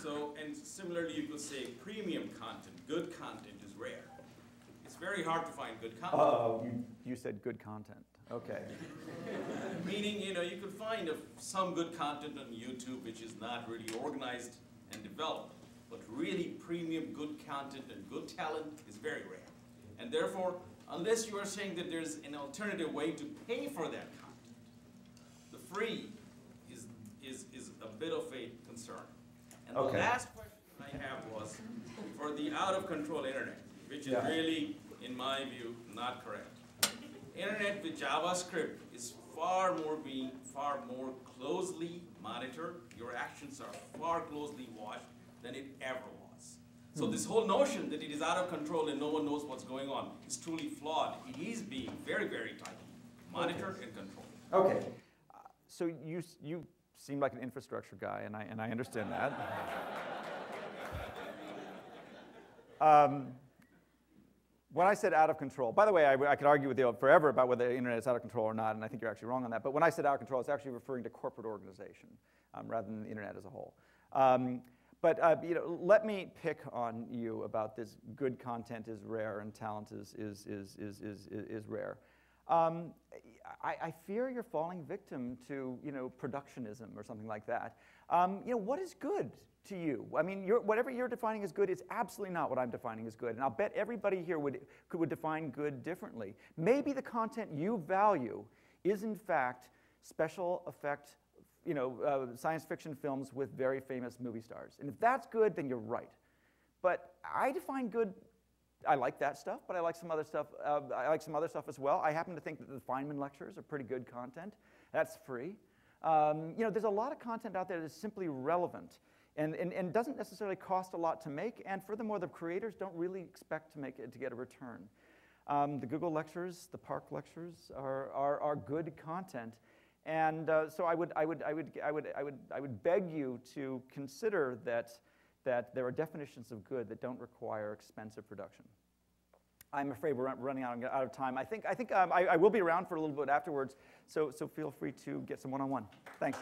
So, and similarly, you could say premium content, good content is rare. It's very hard to find good content. Oh, you said good content. Okay. Meaning, you could find some good content on YouTube which is not really organized and developed, but really premium good content and good talent is very rare. And therefore, unless you are saying that there's an alternative way to pay for that content, the free is a bit of a concern. And the last question I have was for the out-of-control internet, which is really, in my view, not correct. Internet with JavaScript is far more closely monitored. Your actions are far closely watched than it ever was. So this whole notion that it is out of control and no one knows what's going on is truly flawed. It is being very, very tightly monitored and controlled. Okay. So you seem like an infrastructure guy, and I understand that. When I said out of control, by the way, I could argue with you forever about whether the internet is out of control or not, and I think you're actually wrong on that. But when I said out of control, it's actually referring to corporate organization rather than the internet as a whole. Let me pick on you about this good content is rare and talent is rare. I fear you're falling victim to productionism or something like that. What is good to you? I mean, whatever you're defining as good is absolutely not what I'm defining as good. And I'll bet everybody here would define good differently. Maybe the content you value is in fact special effect, science fiction films with very famous movie stars. And if that's good, then you're right. But I define good. I like that stuff, but I like some other stuff. As well. I happen to think that the Feynman lectures are pretty good content. That's free. There's a lot of content out there that is simply relevant and doesn't necessarily cost a lot to make. And furthermore, the creators don't really expect to get a return. The Google lectures, the PARC lectures are good content. And so I would beg you to consider that there are definitions of good that don't require expensive production. I'm afraid we're running out of time. I think I will be around for a little bit afterwards, so feel free to get some one-on-one. Thanks.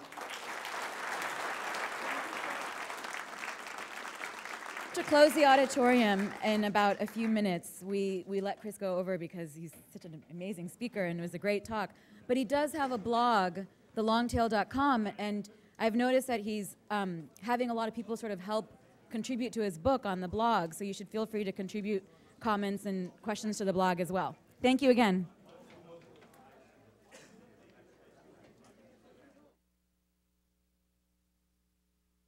To close the auditorium in about a few minutes, we let Chris go over because he's such an amazing speaker and it was a great talk. But he does have a blog, thelongtail.com, and I've noticed that he's having a lot of people sort of help contribute to his book on the blog, so you should feel free to contribute comments and questions to the blog as well. Thank you again.